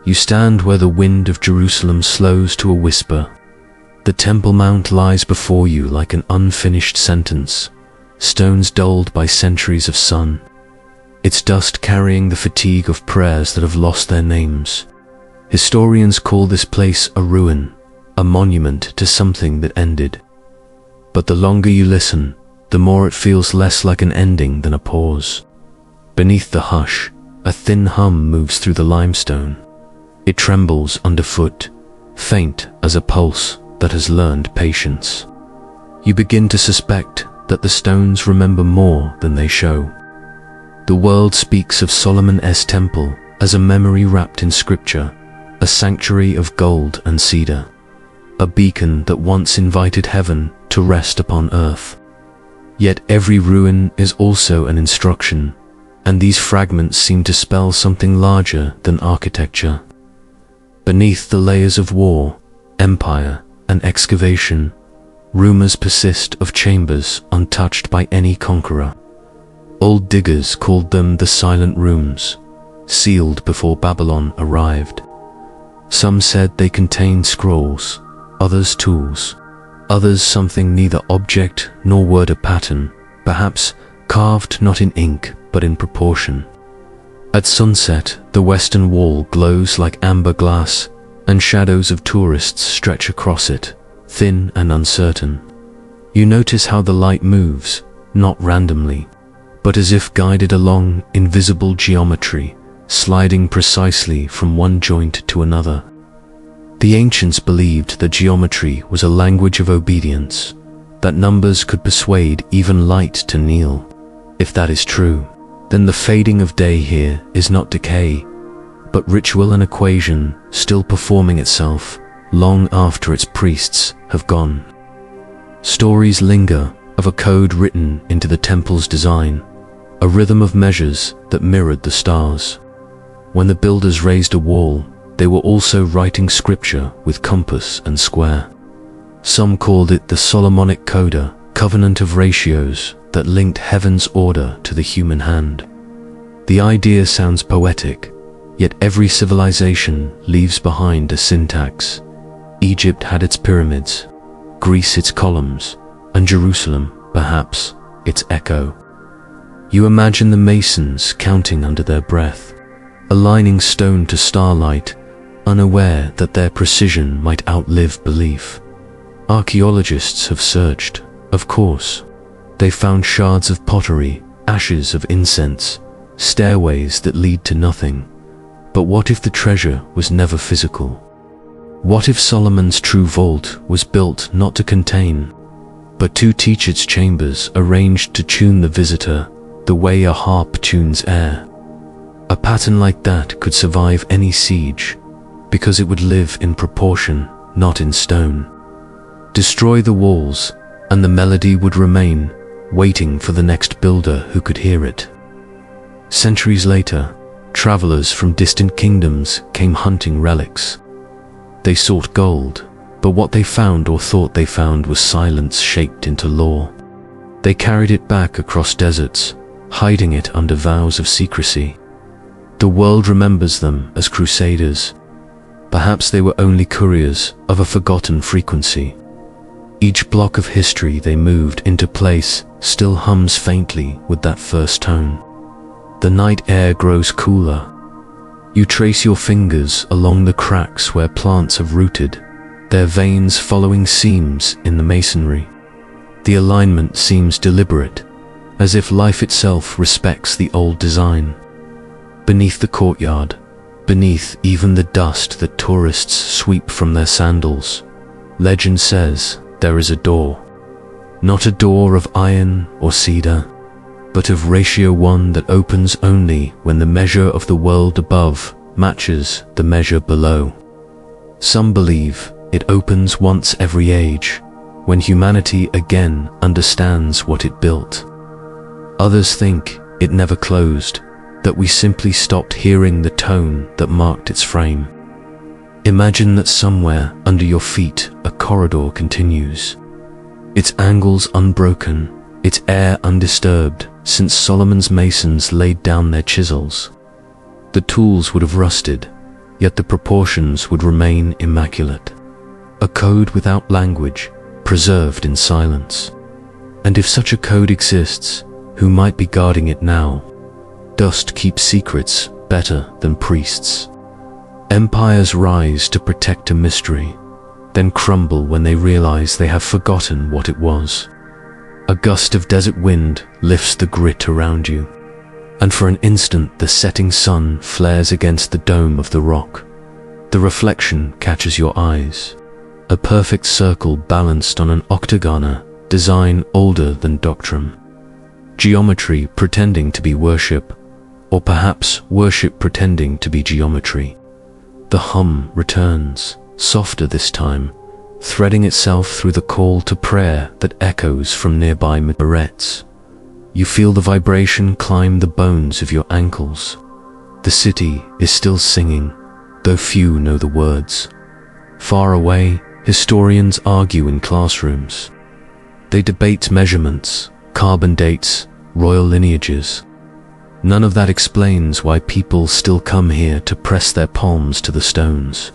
You stand where the wind of Jerusalem slows to a whisper. The Temple Mount lies before you like an unfinished sentence, stones dulled by centuries of sun, its dust carrying the fatigue of prayers that have lost their names. Historians call this place a ruin, a monument to something that ended. But the longer you listen, the more it feels less like an ending than a pause. Beneath the hush, a thin hum moves through the limestone. It trembles underfoot, faint as a pulse that has learned patience. You begin to suspect that the stones remember more than they show. The world speaks of Solomon's temple as a memory wrapped in scripture, a sanctuary of gold and cedar, a beacon that once invited heaven to rest upon earth. Yet every ruin is also an instruction, and these fragments seem to spell something larger than architecture. Beneath the layers of war, empire, and excavation, rumors persist of chambers untouched by any conqueror. Old diggers called them the silent rooms, sealed before Babylon arrived. Some said they contained scrolls, others tools, others something neither object nor word a pattern, perhaps carved not in ink but in proportion. At sunset, the western wall glows like amber glass, and shadows of tourists stretch across it, thin and uncertain. You notice how the light moves, not randomly, but as if guided along invisible geometry, sliding precisely from one joint to another. The ancients believed that geometry was a language of obedience, that numbers could persuade even light to kneel. If that is true, then the fading of day here is not decay, but ritual and equation still performing itself long after its priests have gone. Stories linger of a code written into the temple's design, a rhythm of measures that mirrored the stars. When the builders raised a wall, they were also writing scripture with compass and square. Some called it the Solomonic coda, covenant of ratios that linked heaven's order to the human hand. The idea sounds poetic, yet every civilization leaves behind a syntax. Egypt had its pyramids, Greece its columns, and Jerusalem, perhaps, its echo. You imagine the masons counting under their breath, aligning stone to starlight, unaware that their precision might outlive belief. Archaeologists have searched, of course. They found shards of pottery, ashes of incense, stairways that lead to nothing. But what if the treasure was never physical? What if Solomon's true vault was built not to contain, but to teach its chambers arranged to tune the visitor the way a harp tunes air? A pattern like that could survive any siege, because it would live in proportion, not in stone. Destroy the walls, and the melody would remain, waiting for the next builder who could hear it. Centuries later, travelers from distant kingdoms came hunting relics. They sought gold, but what they found or thought they found was silence shaped into law. They carried it back across deserts, hiding it under vows of secrecy. The world remembers them as crusaders. Perhaps they were only couriers of a forgotten frequency. Each block of history they moved into place still hums faintly with that first tone. The night air grows cooler. You trace your fingers along the cracks where plants have rooted, their veins following seams in the masonry. The alignment seems deliberate, as if life itself respects the old design. Beneath the courtyard, beneath even the dust that tourists sweep from their sandals, legend says there is a door. Not a door of iron or cedar, but of ratio one that opens only when the measure of the world above matches the measure below. Some believe it opens once every age, when humanity again understands what it built. Others think it never closed, that we simply stopped hearing the tone that marked its frame. Imagine that somewhere under your feet a corridor continues, its angles unbroken, its air undisturbed since Solomon's masons laid down their chisels. The tools would have rusted, yet the proportions would remain immaculate. A code without language, preserved in silence. And if such a code exists, who might be guarding it now? Dust keeps secrets better than priests. Empires rise to protect a mystery, then crumble when they realize they have forgotten what it was. A gust of desert wind lifts the grit around you, and for an instant the setting sun flares against the dome of the rock. The reflection catches your eyes, a perfect circle balanced on an octagon, design older than doctrine. Geometry pretending to be worship, or perhaps worship pretending to be geometry. The hum returns, softer this time, threading itself through the call to prayer that echoes from nearby minarets. You feel the vibration climb the bones of your ankles. The city is still singing, though few know the words. Far away, historians argue in classrooms. They debate measurements, carbon dates, royal lineages. None of that explains why people still come here to press their palms to the stones.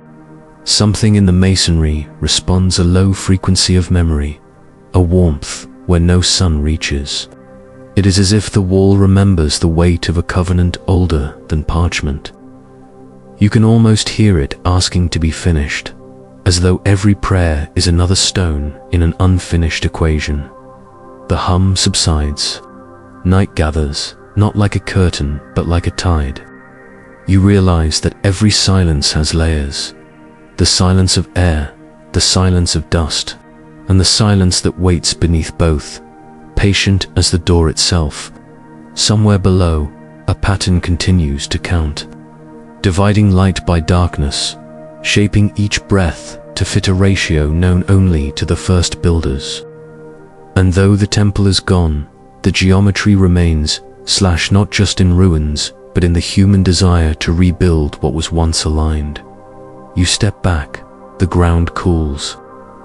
Something in the masonry responds a low frequency of memory, a warmth where no sun reaches. It is as if the wall remembers the weight of a covenant older than parchment. You can almost hear it asking to be finished, as though every prayer is another stone in an unfinished equation. The hum subsides. Night gathers, not like a curtain, but like a tide. You realize that every silence has layers. The silence of air, the silence of dust, and the silence that waits beneath both, patient as the door itself. Somewhere below, a pattern continues to count, dividing light by darkness, shaping each breath to fit a ratio known only to the first builders. And though the temple is gone, the geometry remains, not just in ruins, but in the human desire to rebuild what was once aligned. You step back, the ground cools.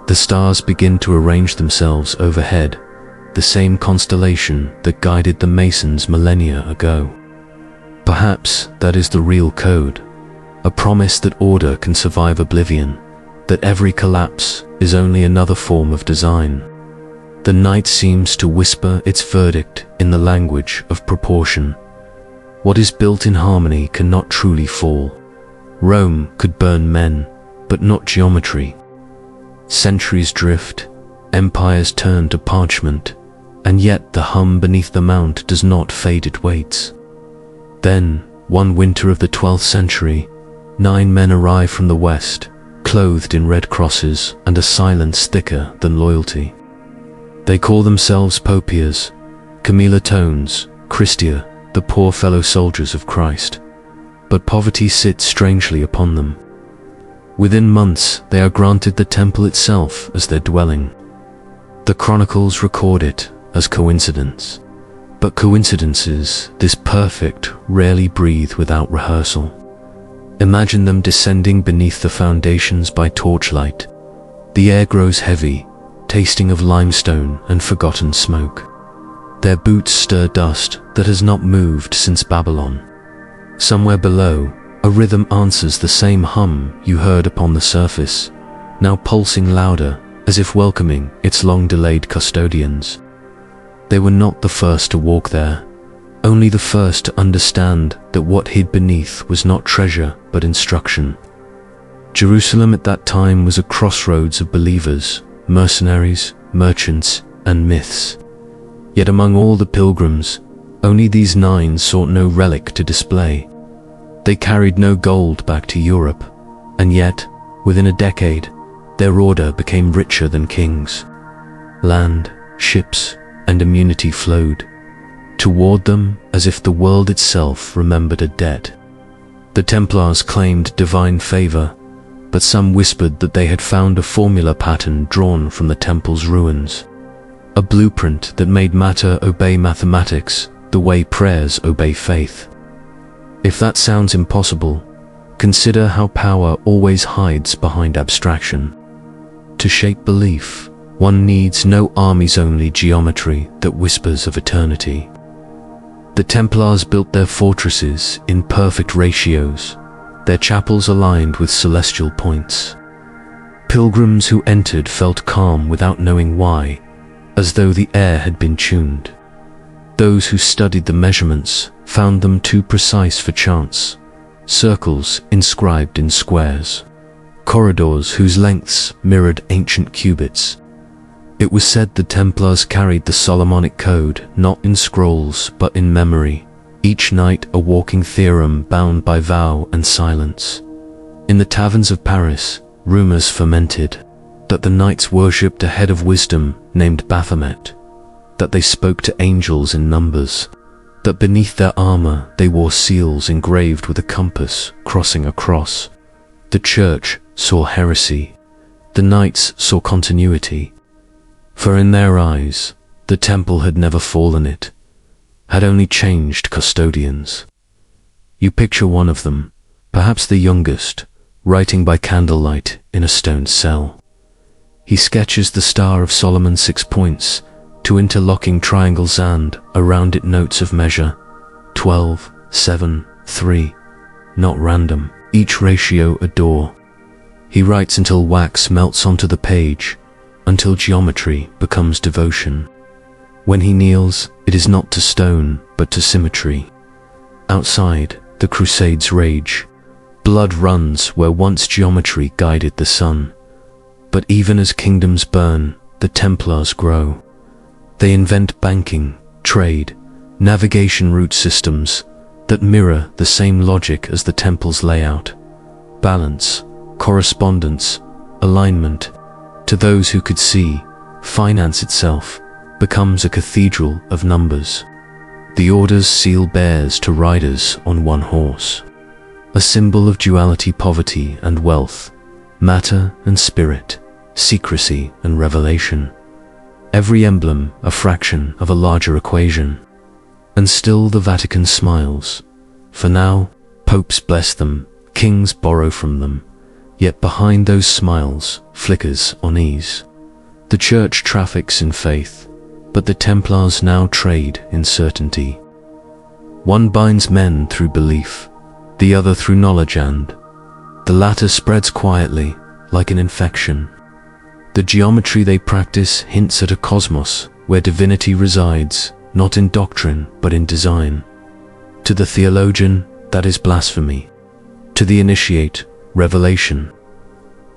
The stars begin to arrange themselves overhead, the same constellation that guided the Masons millennia ago. Perhaps that is the real code, a promise that order can survive oblivion, that every collapse is only another form of design. The night seems to whisper its verdict in the language of proportion. What is built in harmony cannot truly fall. Rome could burn men, but not geometry. Centuries drift, empires turn to parchment, and yet the hum beneath the mount does not fade, it waits. Then, one winter of the 12th century, 9 men arrive from the west, clothed in red crosses and a silence thicker than loyalty. They call themselves Popiers, Camilla Tones, Christia, the poor fellow soldiers of Christ. But poverty sits strangely upon them. Within months, they are granted the temple itself as their dwelling. The chronicles record it as coincidence. But coincidences, this perfect, rarely breathe without rehearsal. Imagine them descending beneath the foundations by torchlight. The air grows heavy, tasting of limestone and forgotten smoke. Their boots stir dust that has not moved since Babylon. Somewhere below, a rhythm answers the same hum you heard upon the surface, now pulsing louder as if welcoming its long-delayed custodians. They were not the first to walk there, only the first to understand that what hid beneath was not treasure but instruction. Jerusalem at that time was a crossroads of believers, mercenaries, merchants, and myths. Yet among all the pilgrims, only these 9 sought no relic to display. They carried no gold back to Europe, and yet, within a decade, their order became richer than kings. Land, ships, and immunity flowed toward them as if the world itself remembered a debt. The Templars claimed divine favor, but some whispered that they had found a formula pattern drawn from the temple's ruins, a blueprint that made matter obey mathematics the way prayers obey faith. If that sounds impossible, consider how power always hides behind abstraction. To shape belief, one needs no armies, only geometry that whispers of eternity. The Templars built their fortresses in perfect ratios, their chapels aligned with celestial points. Pilgrims who entered felt calm without knowing why, as though the air had been tuned. Those who studied the measurements found them too precise for chance, circles inscribed in squares, corridors whose lengths mirrored ancient cubits. It was said the Templars carried the Solomonic code not in scrolls but in memory, each night a walking theorem bound by vow and silence. In the taverns of Paris, rumors fermented that the knights worshipped a head of wisdom named Baphomet, that they spoke to angels in numbers, that beneath their armor they wore seals engraved with a compass crossing a cross. The church saw heresy, the knights saw continuity, for in their eyes the temple had never fallen, it had only changed custodians. You picture one of them, perhaps the youngest, writing by candlelight in a stone cell. He sketches the Star of Solomon 6 points to interlocking triangles and, around it, notes of measure 12, 7, 3, not random, each ratio a door. He writes until wax melts onto the page, until geometry becomes devotion. When he kneels, it is not to stone, but to symmetry. Outside, the Crusades rage. Blood runs where once geometry guided the sun. But even as kingdoms burn, the Templars grow. They invent banking, trade, navigation route systems that mirror the same logic as the temple's layout. Balance, correspondence, alignment. To those who could see, finance itself becomes a cathedral of numbers. The orders seal bears to riders on one horse, a symbol of duality, poverty and wealth, matter and spirit, secrecy and revelation. Every emblem a fraction of a larger equation. And still the Vatican smiles. For now, popes bless them, kings borrow from them. Yet behind those smiles flickers unease. The church traffics in faith, but the Templars now trade in certainty. One binds men through belief, the other through knowledge, and the latter spreads quietly, like an infection. The geometry they practice hints at a cosmos where divinity resides, not in doctrine but in design. To the theologian, that is blasphemy. To the initiate, revelation.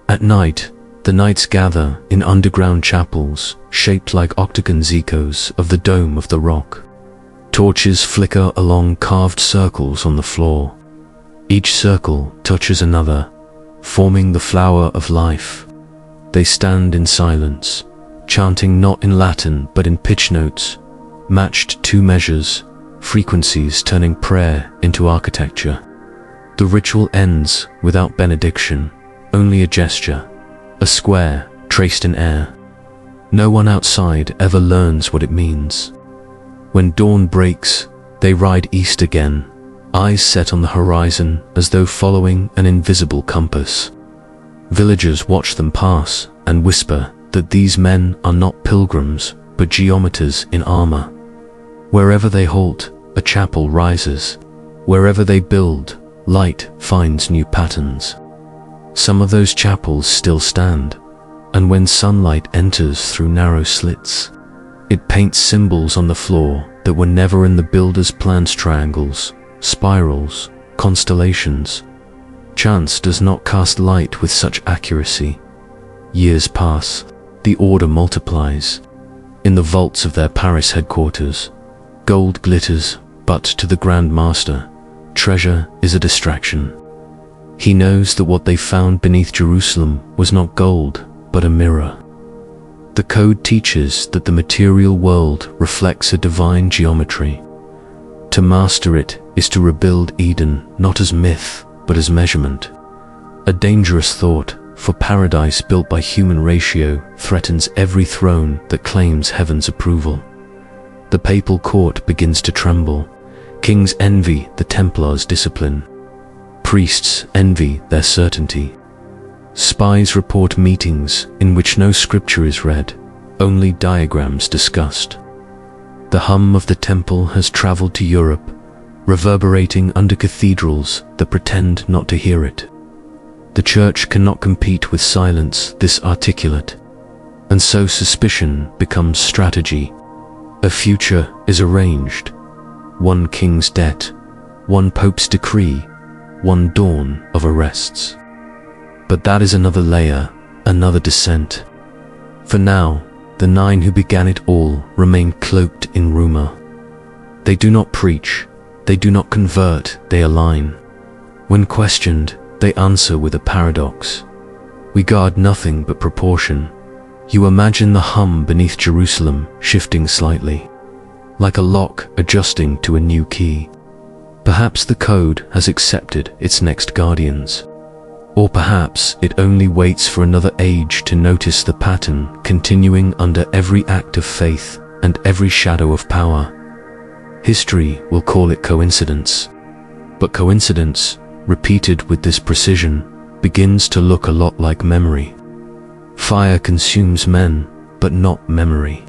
At night, the knights gather in underground chapels shaped like octagons, echoes of the dome of the rock. Torches flicker along carved circles on the floor. Each circle touches another, forming the flower of life. They stand in silence, chanting not in Latin but in pitch notes, matched 2 measures, frequencies turning prayer into architecture. The ritual ends without benediction, only a gesture, a square traced in air. No one outside ever learns what it means. When dawn breaks, they ride east again, eyes set on the horizon as though following an invisible compass. Villagers watch them pass and whisper that these men are not pilgrims but geometers in armor. Wherever they halt, a chapel rises. Wherever they build, light finds new patterns. Some of those chapels still stand, and when sunlight enters through narrow slits, it paints symbols on the floor that were never in the builder's plans: triangles, spirals, constellations. Chance does not cast light with such accuracy. Years pass, the order multiplies. In the vaults of their Paris headquarters, gold glitters, but to the Grand Master, treasure is a distraction. He knows that what they found beneath Jerusalem was not gold, but a mirror. The code teaches that the material world reflects a divine geometry. To master it is to rebuild Eden not as myth, but as measurement. A dangerous thought, for paradise built by human ratio threatens every throne that claims heaven's approval. The papal court begins to tremble. Kings envy the Templars' discipline. Priests envy their certainty. Spies report meetings in which no scripture is read, only diagrams discussed. The hum of the temple has traveled to Europe, reverberating under cathedrals that pretend not to hear it. The church cannot compete with silence this articulate, and so suspicion becomes strategy. A future is arranged, one king's debt, one pope's decree, one dawn of arrests. But that is another layer, another descent. For now, the 9 who began it all remain cloaked in rumor. They do not preach, they do not convert, they align. When questioned, they answer with a paradox. We guard nothing but proportion. You imagine the hum beneath Jerusalem shifting slightly, like a lock adjusting to a new key. Perhaps the code has accepted its next guardians. Or perhaps it only waits for another age to notice the pattern continuing under every act of faith and every shadow of power. History will call it coincidence. But coincidence, repeated with this precision, begins to look a lot like memory. Fire consumes men, but not memory.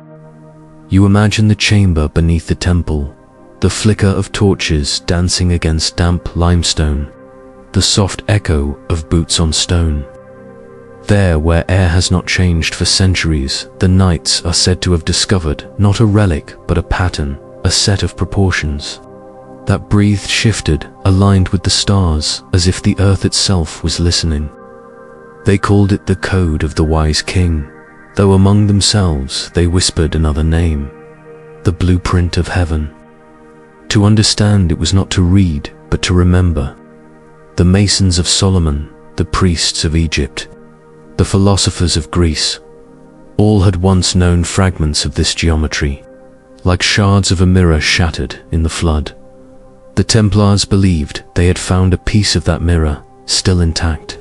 You imagine the chamber beneath the temple, the flicker of torches dancing against damp limestone, the soft echo of boots on stone. There, where air has not changed for centuries, the knights are said to have discovered not a relic but a pattern, a set of proportions that breathed, shifted, aligned with the stars, as if the earth itself was listening. They called it the code of the wise king, though among themselves they whispered another name, the blueprint of heaven. To understand it was not to read, but to remember. The masons of Solomon, the priests of Egypt, the philosophers of Greece, all had once known fragments of this geometry, like shards of a mirror shattered in the flood. The Templars believed they had found a piece of that mirror still intact,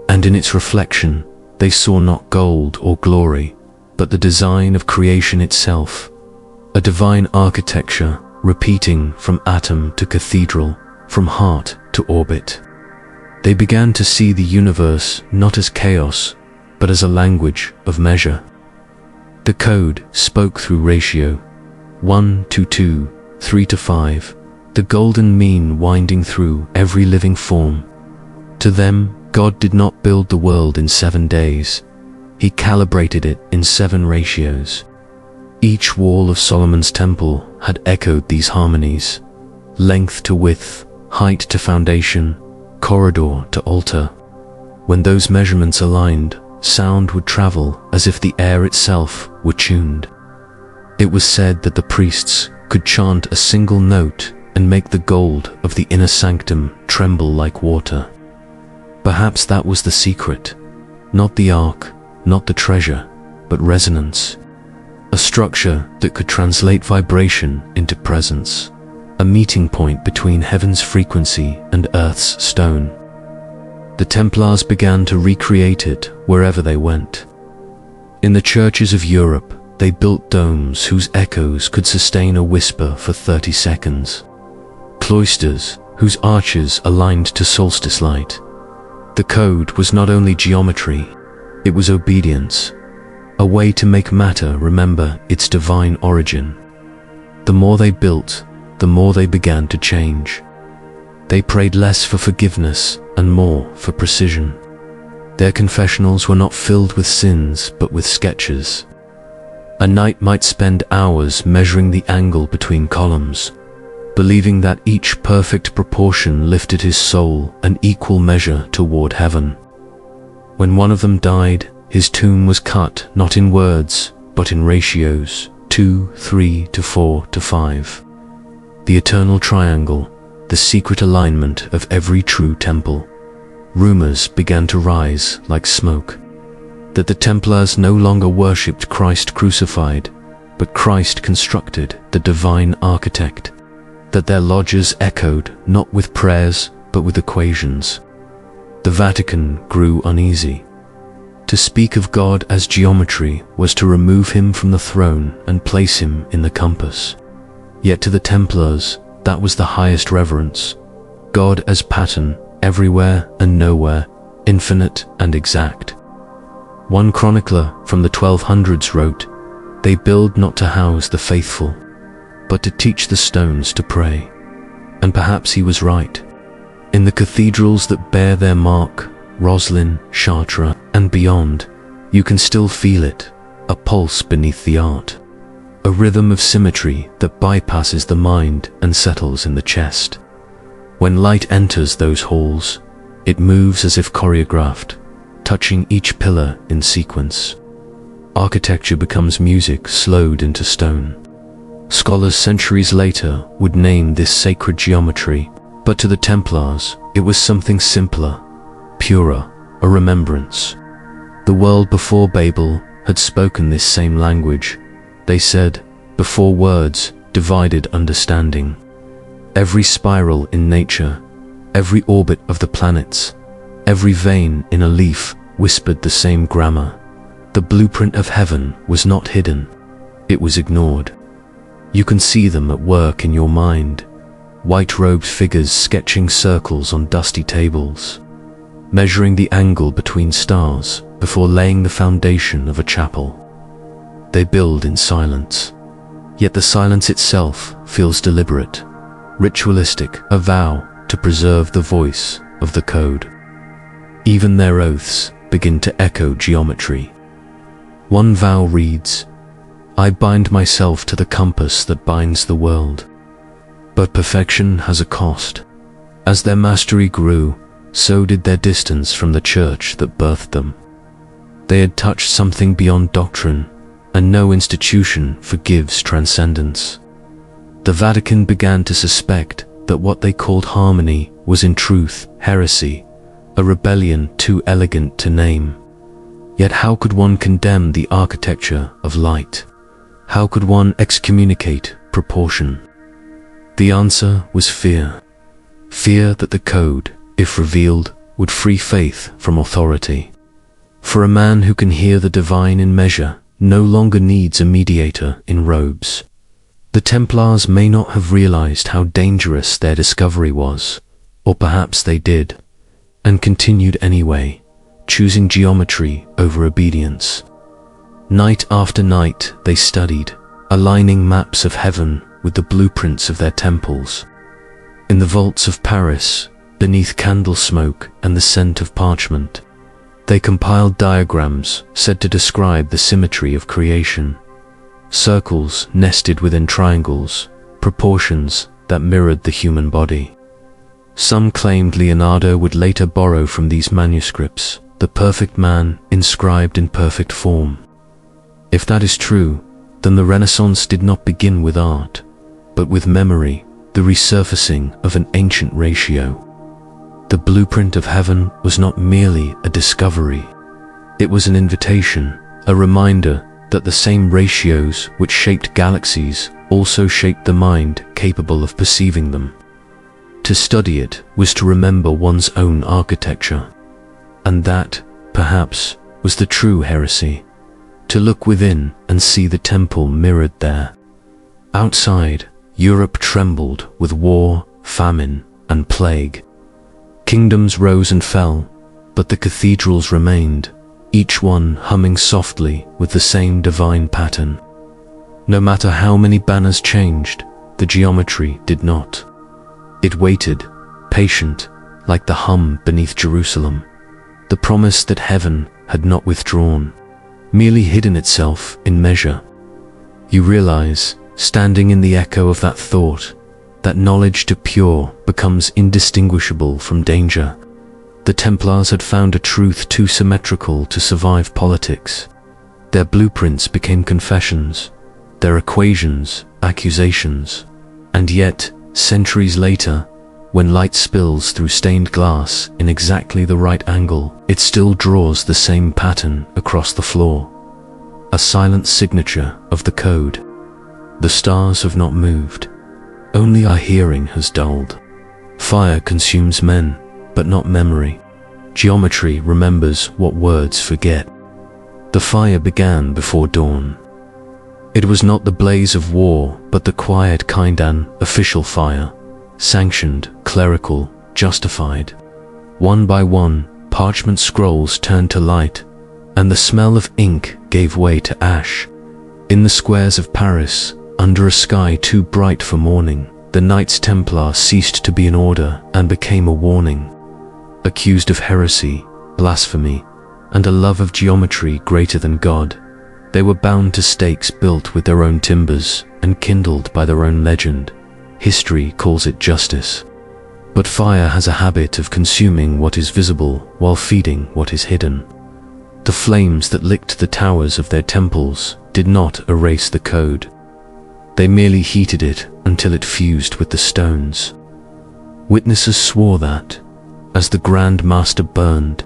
and in its reflection they saw not gold or glory, but the design of creation itself, a divine architecture repeating from atom to cathedral, from heart to orbit. They began to see the universe not as chaos, but as a language of measure. The code spoke through ratio, 1 to 2, 3 to 5, the golden mean winding through every living form. To them, God did not build the world in 7 days. He calibrated it in 7 ratios. Each wall of Solomon's temple had echoed these harmonies, length to width, height to foundation, corridor to altar. When those measurements aligned, sound would travel as if the air itself were tuned. It was said that the priests could chant a single note and make the gold of the inner sanctum tremble like water. Perhaps that was the secret, not the ark, not the treasure, but resonance. A structure that could translate vibration into presence, a meeting point between heaven's frequency and earth's stone. The Templars began to recreate it wherever they went. In the churches of Europe, they built domes whose echoes could sustain a whisper for 30 seconds. Cloisters whose arches aligned to solstice light. The code was not only geometry, it was obedience, a way to make matter remember its divine origin. The more they built, the more they began to change. They prayed less for forgiveness and more for precision. Their confessionals were not filled with sins, but with sketches. A knight might spend hours measuring the angle between columns, believing that each perfect proportion lifted his soul an equal measure toward heaven. When one of them died, his tomb was cut not in words, but in ratios, 2, 3 to 4 to 5. The eternal triangle, the secret alignment of every true temple. Rumors began to rise like smoke, that the Templars no longer worshipped Christ crucified, but Christ constructed, the divine architect, that their lodges echoed not with prayers, but with equations. The Vatican grew uneasy. To speak of God as geometry was to remove him from the throne and place him in the compass. Yet to the Templars, that was the highest reverence. God as pattern, everywhere and nowhere, infinite and exact. One chronicler from the 1200s wrote, "They build not to house the faithful, but to teach the stones to pray." And perhaps he was right. In the cathedrals that bear their mark, Roslin, Chartres, and beyond, you can still feel it, a pulse beneath the art. A rhythm of symmetry that bypasses the mind and settles in the chest. When light enters those halls, it moves as if choreographed, touching each pillar in sequence. Architecture becomes music slowed into stone. Scholars centuries later would name this sacred geometry, but to the Templars, it was something simpler, purer, a remembrance. The world before Babel had spoken this same language. They said, before words divided understanding. Every spiral in nature, every orbit of the planets, every vein in a leaf whispered the same grammar. The blueprint of heaven was not hidden, it was ignored. You can see them at work in your mind, white-robed figures sketching circles on dusty tables, measuring the angle between stars before laying the foundation of a chapel. They build in silence, yet the silence itself feels deliberate, ritualistic, a vow to preserve the voice of the code. Even their oaths begin to echo geometry. One vow reads, "I bind myself to the compass that binds the world." But perfection has a cost. As their mastery grew, so did their distance from the church that birthed them. They had touched something beyond doctrine, and no institution forgives transcendence. The Vatican began to suspect that what they called harmony was in truth heresy, a rebellion too elegant to name. Yet how could one condemn the architecture of light? How could one excommunicate proportion? The answer was fear. Fear that the code, if revealed, would free faith from authority. For a man who can hear the divine in measure no longer needs a mediator in robes. The Templars may not have realized how dangerous their discovery was, or perhaps they did, and continued anyway, choosing geometry over obedience. Night after night they studied, aligning maps of heaven with the blueprints of their temples. In the vaults of Paris, beneath candle smoke and the scent of parchment, they compiled diagrams said to describe the symmetry of creation. Circles nested within triangles, proportions that mirrored the human body. Some claimed Leonardo would later borrow from these manuscripts the perfect man inscribed in perfect form. If that is true, then the Renaissance did not begin with art, but with memory, the resurfacing of an ancient ratio. The blueprint of heaven was not merely a discovery. It was an invitation, a reminder that the same ratios which shaped galaxies also shaped the mind capable of perceiving them. To study it was to remember one's own architecture. And that, perhaps, was the true heresy. To look within and see the temple mirrored there. Outside, Europe trembled with war, famine, and plague. Kingdoms rose and fell, but the cathedrals remained, each one humming softly with the same divine pattern. No matter how many banners changed, the geometry did not. It waited, patient, like the hum beneath Jerusalem, the promise that heaven had not withdrawn, merely hidden itself in measure. You realize, standing in the echo of that thought, that knowledge to pure becomes indistinguishable from danger. The Templars had found a truth too symmetrical to survive politics. Their blueprints became confessions, their equations, accusations. And yet, centuries later, when light spills through stained glass in exactly the right angle, it still draws the same pattern across the floor. A silent signature of the code. The stars have not moved. Only our hearing has dulled. Fire consumes men, but not memory. Geometry remembers what words forget. The fire began before dawn. It was not the blaze of war, but the quiet kind, an official fire, sanctioned, clerical, justified. One by one, parchment scrolls turned to light, and the smell of ink gave way to ash. In the squares of Paris, under a sky too bright for morning, the Knights Templar ceased to be an order and became a warning. Accused of heresy, blasphemy, and a love of geometry greater than God, they were bound to stakes built with their own timbers and kindled by their own legend. History calls it justice. But fire has a habit of consuming what is visible while feeding what is hidden. The flames that licked the towers of their temples did not erase the code. They merely heated it until it fused with the stones. Witnesses swore that, as the Grand Master burned,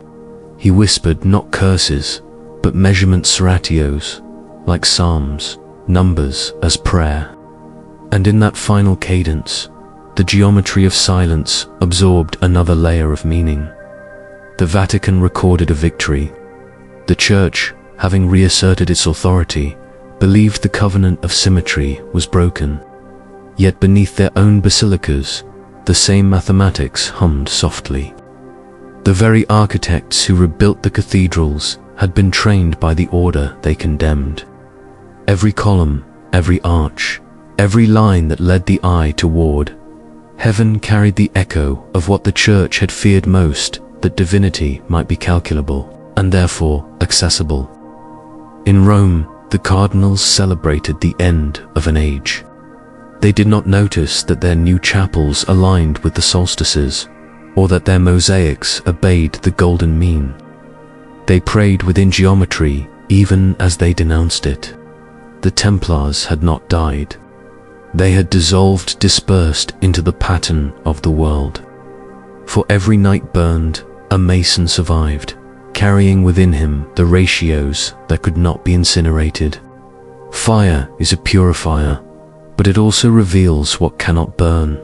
he whispered not curses, but measurement serratios, like psalms, numbers as prayer. And in that final cadence, the geometry of silence absorbed another layer of meaning. The Vatican recorded a victory. The Church, having reasserted its authority, believed the covenant of symmetry was broken. Yet beneath their own basilicas, the same mathematics hummed softly. The very architects who rebuilt the cathedrals had been trained by the order they condemned. Every column, every arch, every line that led the eye toward heaven carried the echo of what the Church had feared most, that divinity might be calculable and therefore accessible. In Rome, the cardinals celebrated the end of an age. They did not notice that their new chapels aligned with the solstices, or that their mosaics obeyed the golden mean. They prayed within geometry even as they denounced it. The Templars had not died. They had dissolved, dispersed into the pattern of the world. For every night burned, a Mason survived, carrying within him the ratios that could not be incinerated. Fire is a purifier, but it also reveals what cannot burn.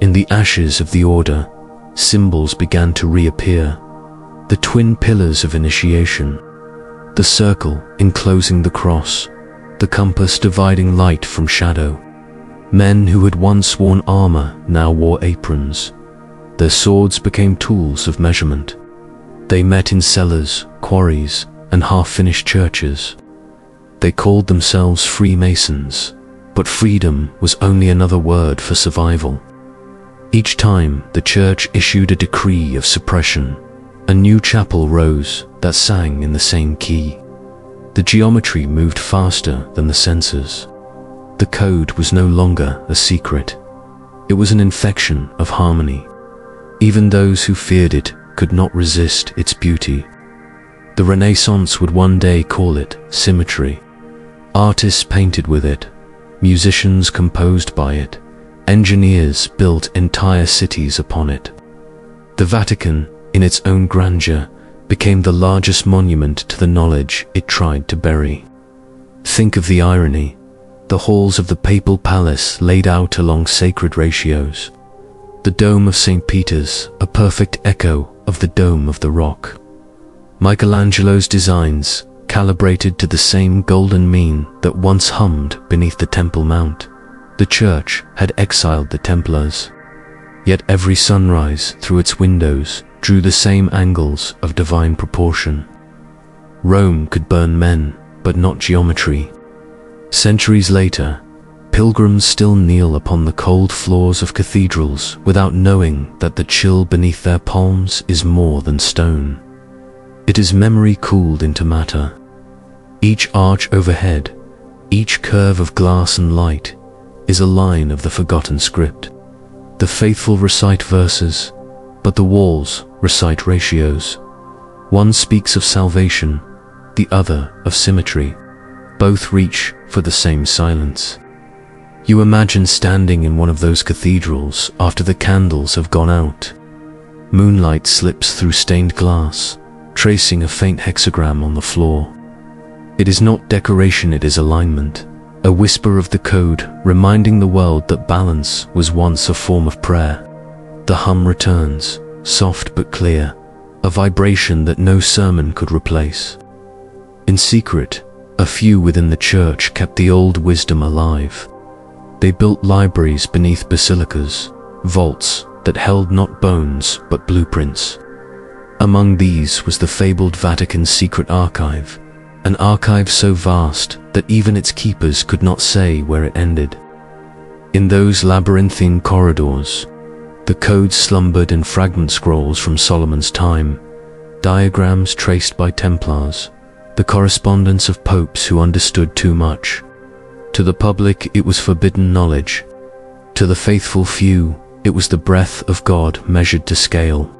In the ashes of the order, symbols began to reappear. The twin pillars of initiation, the circle enclosing the cross, the compass dividing light from shadow. Men who had once worn armor now wore aprons. Their swords became tools of measurement. They met in cellars, quarries, and half-finished churches. They called themselves Freemasons, but freedom was only another word for survival. Each time the Church issued a decree of suppression, a new chapel rose that sang in the same key. The geometry moved faster than the senses. The code was no longer a secret. It was an infection of harmony. Even those who feared it could not resist its beauty. The Renaissance would one day call it symmetry. Artists painted with it, musicians composed by it, engineers built entire cities upon it. The Vatican, in its own grandeur, became the largest monument to the knowledge it tried to bury. Think of the irony. The halls of the papal palace laid out along sacred ratios. The dome of St. Peter's, a perfect echo of the dome of the rock. Michelangelo's designs, calibrated to the same golden mean that once hummed beneath the Temple Mount. The Church had exiled the Templars. Yet every sunrise through its windows drew the same angles of divine proportion. Rome could burn men, but not geometry. Centuries later, pilgrims still kneel upon the cold floors of cathedrals without knowing that the chill beneath their palms is more than stone. It is memory cooled into matter. Each arch overhead, each curve of glass and light, is a line of the forgotten script. The faithful recite verses, but the walls recite ratios. One speaks of salvation, the other of symmetry. Both reach for the same silence. You imagine standing in one of those cathedrals after the candles have gone out. Moonlight slips through stained glass, tracing a faint hexagram on the floor. It is not decoration, it is alignment, a whisper of the code reminding the world that balance was once a form of prayer. The hum returns, soft but clear, a vibration that no sermon could replace. In secret, a few within the Church kept the old wisdom alive. They built libraries beneath basilicas, vaults that held not bones but blueprints. Among these was the fabled Vatican's secret archive, an archive so vast that even its keepers could not say where it ended. In those labyrinthine corridors, the codes slumbered in fragment scrolls from Solomon's time, diagrams traced by Templars, the correspondence of popes who understood too much. To the public, it was forbidden knowledge. To the faithful few, it was the breath of God measured to scale.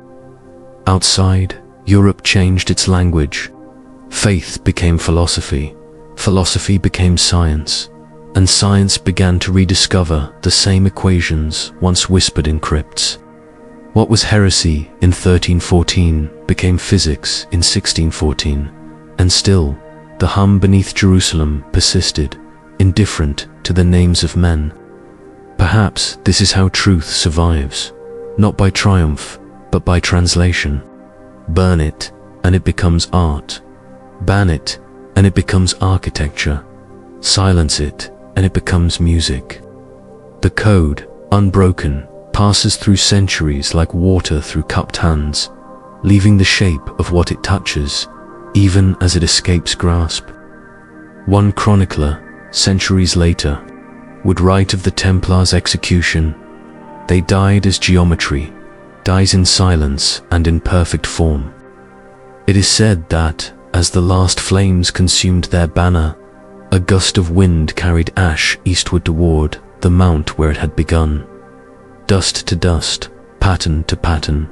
Outside, Europe changed its language. Faith became philosophy, philosophy became science, and science began to rediscover the same equations once whispered in crypts. What was heresy in 1314 became physics in 1614, and still, the hum beneath Jerusalem persisted, indifferent to the names of men. Perhaps this is how truth survives, not by triumph, but by translation. Burn it, and it becomes art. Ban it, and it becomes architecture. Silence it, and it becomes music. The code, unbroken, passes through centuries like water through cupped hands, leaving the shape of what it touches, even as it escapes grasp. One chronicler, centuries later, would write of the Templars' execution. They died as geometry, dies in silence and in perfect form. It is said that, as the last flames consumed their banner, a gust of wind carried ash eastward toward the mount where it had begun. Dust to dust, pattern to pattern,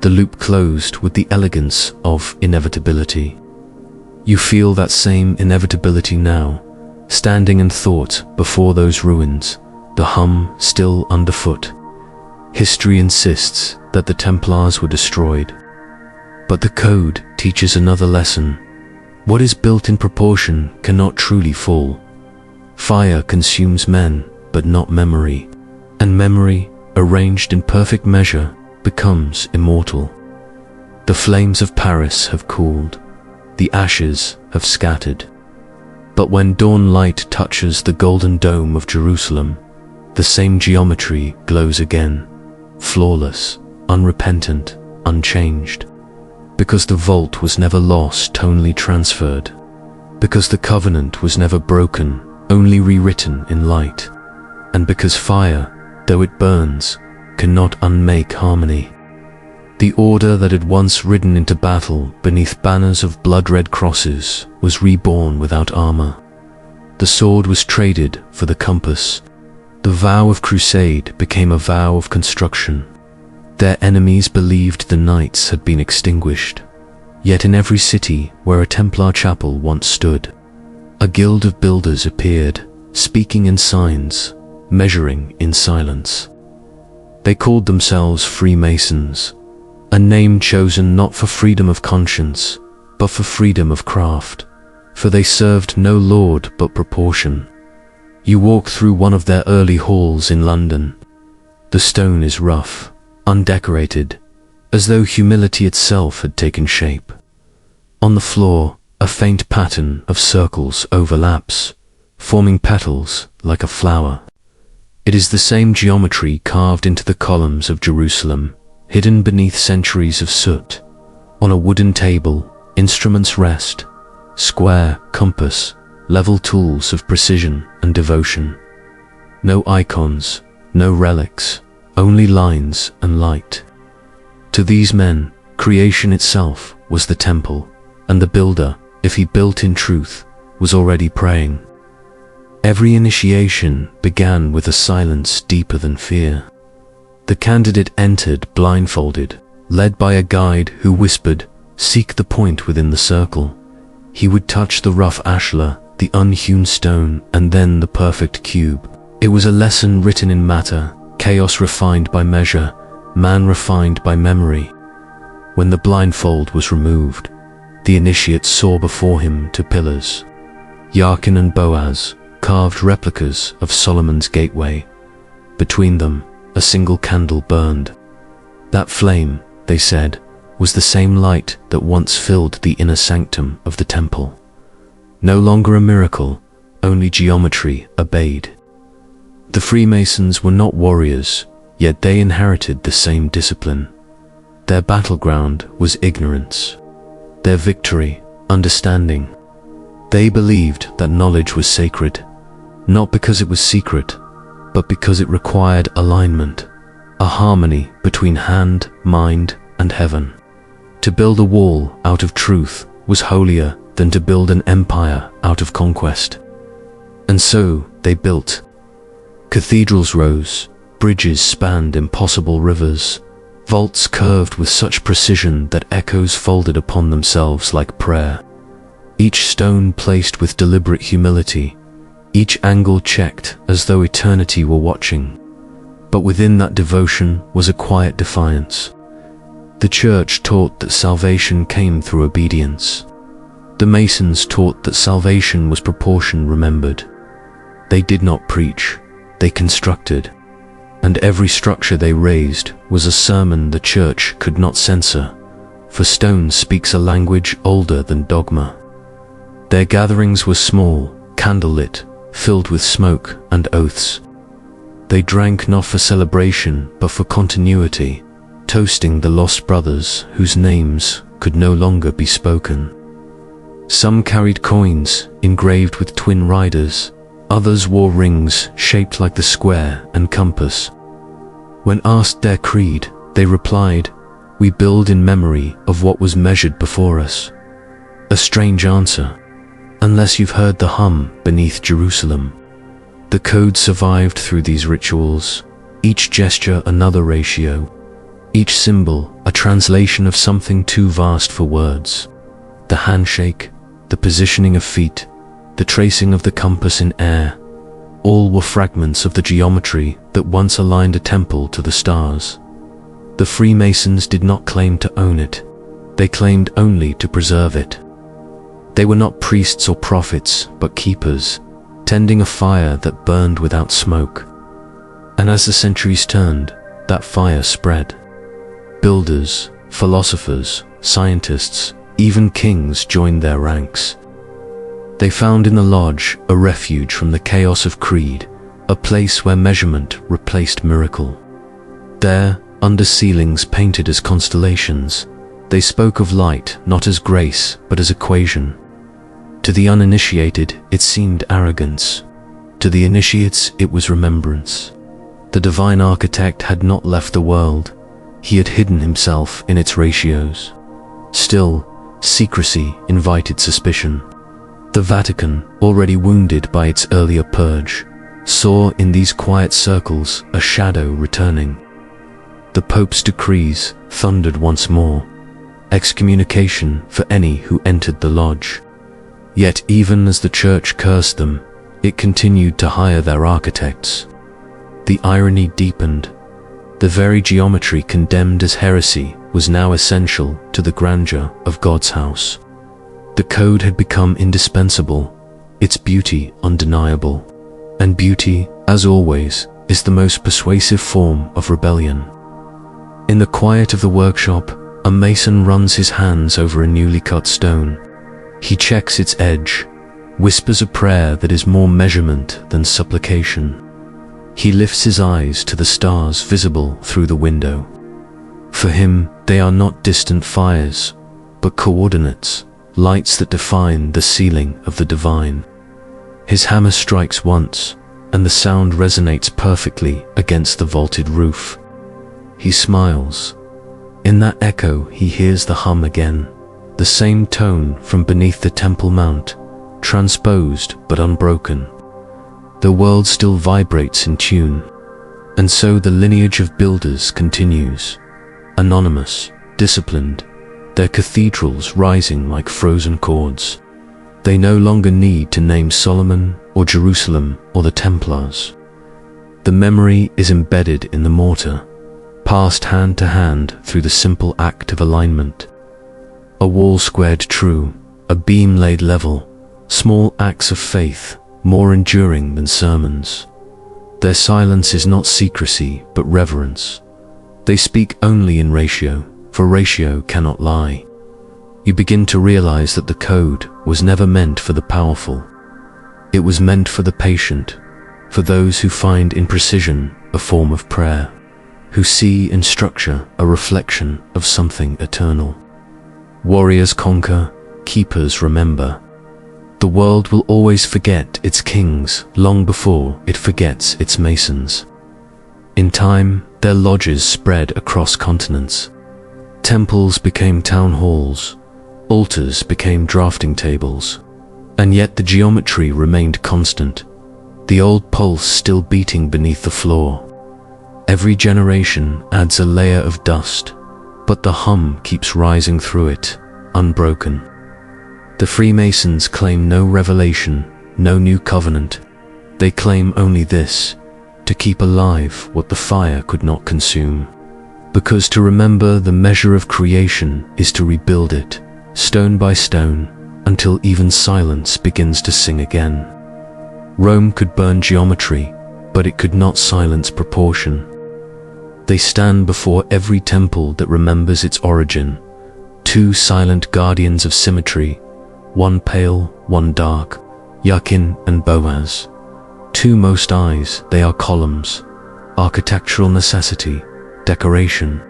the loop closed with the elegance of inevitability. You feel that same inevitability now, standing in thought before those ruins, the hum still underfoot. History insists that the Templars were destroyed. But the code teaches another lesson. What is built in proportion cannot truly fall. Fire consumes men, but not memory. And memory, arranged in perfect measure, becomes immortal. The flames of Paris have cooled. The ashes have scattered. But when dawn light touches the golden dome of Jerusalem, the same geometry glows again, flawless, unrepentant, unchanged. Because the vault was never lost, only transferred. Because the covenant was never broken, only rewritten in light. And because fire, though it burns, cannot unmake harmony. The order that had once ridden into battle beneath banners of blood-red crosses was reborn without armor. The sword was traded for the compass. The vow of crusade became a vow of construction. Their enemies believed the knights had been extinguished. Yet in every city where a Templar chapel once stood, a guild of builders appeared, speaking in signs, measuring in silence. They called themselves Freemasons, a name chosen not for freedom of conscience, but for freedom of craft, for they served no lord but proportion. You walk through one of their early halls in London. The stone is rough, undecorated, as though humility itself had taken shape. On the floor, a faint pattern of circles overlaps, forming petals like a flower. It is the same geometry carved into the columns of Jerusalem, hidden beneath centuries of soot. On a wooden table, instruments rest, square, compass, level tools of precision and devotion. No icons, no relics, only lines and light. To these men, creation itself was the temple, and the builder, if he built in truth, was already praying. Every initiation began with a silence deeper than fear. The candidate entered blindfolded, led by a guide who whispered, "Seek the point within the circle." He would touch the rough ashlar, the unhewn stone, and then the perfect cube. It was a lesson written in matter, chaos refined by measure, man refined by memory. When the blindfold was removed, the initiate saw before him two pillars, Jachin and Boaz, carved replicas of Solomon's gateway. Between them, a single candle burned. That flame, they said, was the same light that once filled the inner sanctum of the temple. No longer a miracle, only geometry obeyed. The Freemasons were not warriors, yet they inherited the same discipline. Their battleground was ignorance. Their victory, understanding. They believed that knowledge was sacred, not because it was secret, but because it required alignment, a harmony between hand, mind, and heaven. To build a wall out of truth was holier than to build an empire out of conquest. And so they built. Cathedrals rose, bridges spanned impossible rivers, vaults curved with such precision that echoes folded upon themselves like prayer. Each stone placed with deliberate humility, each angle checked as though eternity were watching. But within that devotion was a quiet defiance. The Church taught that salvation came through obedience. The Masons taught that salvation was proportion remembered. They did not preach, they constructed. And every structure they raised was a sermon the Church could not censor, for stone speaks a language older than dogma. Their gatherings were small, candlelit, filled with smoke and oaths. They drank not for celebration but for continuity, toasting the lost brothers whose names could no longer be spoken. Some carried coins engraved with twin riders, others wore rings shaped like the square and compass. When asked their creed, they replied, "We build in memory of what was measured before us." A strange answer, unless you've heard the hum beneath Jerusalem. The code survived through these rituals, each gesture another ratio, each symbol a translation of something too vast for words. The handshake, the positioning of feet, the tracing of the compass in air, all were fragments of the geometry that once aligned a temple to the stars. The Freemasons did not claim to own it, they claimed only to preserve it. They were not priests or prophets, but keepers, tending a fire that burned without smoke. And as the centuries turned, that fire spread. Builders, philosophers, scientists, even kings joined their ranks. They found in the lodge a refuge from the chaos of creed, a place where measurement replaced miracle. There, under ceilings painted as constellations, they spoke of light not as grace but as equation. To the uninitiated, it seemed arrogance. To the initiates, it was remembrance. The divine architect had not left the world. He had hidden himself in its ratios. Still, secrecy invited suspicion. The Vatican, already wounded by its earlier purge, saw in these quiet circles a shadow returning. The Pope's decrees thundered once more, excommunication for any who entered the lodge. Yet even as the Church cursed them, it continued to hire their architects. The irony deepened. The very geometry condemned as heresy was now essential to the grandeur of God's house. The code had become indispensable, its beauty undeniable. And beauty, as always, is the most persuasive form of rebellion. In the quiet of the workshop, a mason runs his hands over a newly cut stone. He checks its edge, whispers a prayer that is more measurement than supplication. He lifts his eyes to the stars visible through the window. For him, they are not distant fires, but coordinates, lights that define the ceiling of the divine. His hammer strikes once, and the sound resonates perfectly against the vaulted roof. He smiles. In that echo, he hears the hum again, the same tone from beneath the Temple Mount, transposed but unbroken. The world still vibrates in tune, and so the lineage of builders continues, anonymous, disciplined, their cathedrals rising like frozen chords. They no longer need to name Solomon or Jerusalem or the Templars. The memory is embedded in the mortar, passed hand to hand through the simple act of alignment. A wall squared true, a beam laid level, small acts of faith, more enduring than sermons. Their silence is not secrecy, but reverence. They speak only in ratio, for ratio cannot lie. You begin to realize that the code was never meant for the powerful. It was meant for the patient, for those who find in precision a form of prayer, who see in structure a reflection of something eternal. Warriors conquer, keepers remember. The world will always forget its kings long before it forgets its masons. In time, their lodges spread across continents. Temples became town halls, altars became drafting tables, and yet the geometry remained constant, the old pulse still beating beneath the floor. Every generation adds a layer of dust, but the hum keeps rising through it, unbroken. The Freemasons claim no revelation, no new covenant. They claim only this: to keep alive what the fire could not consume. Because to remember the measure of creation is to rebuild it, stone by stone, until even silence begins to sing again. Rome could burn geometry, but it could not silence proportion. They stand before every temple that remembers its origin, two silent guardians of symmetry, one pale, one dark, Yakin and Boaz. To most eyes, they are columns, architectural necessity, decoration.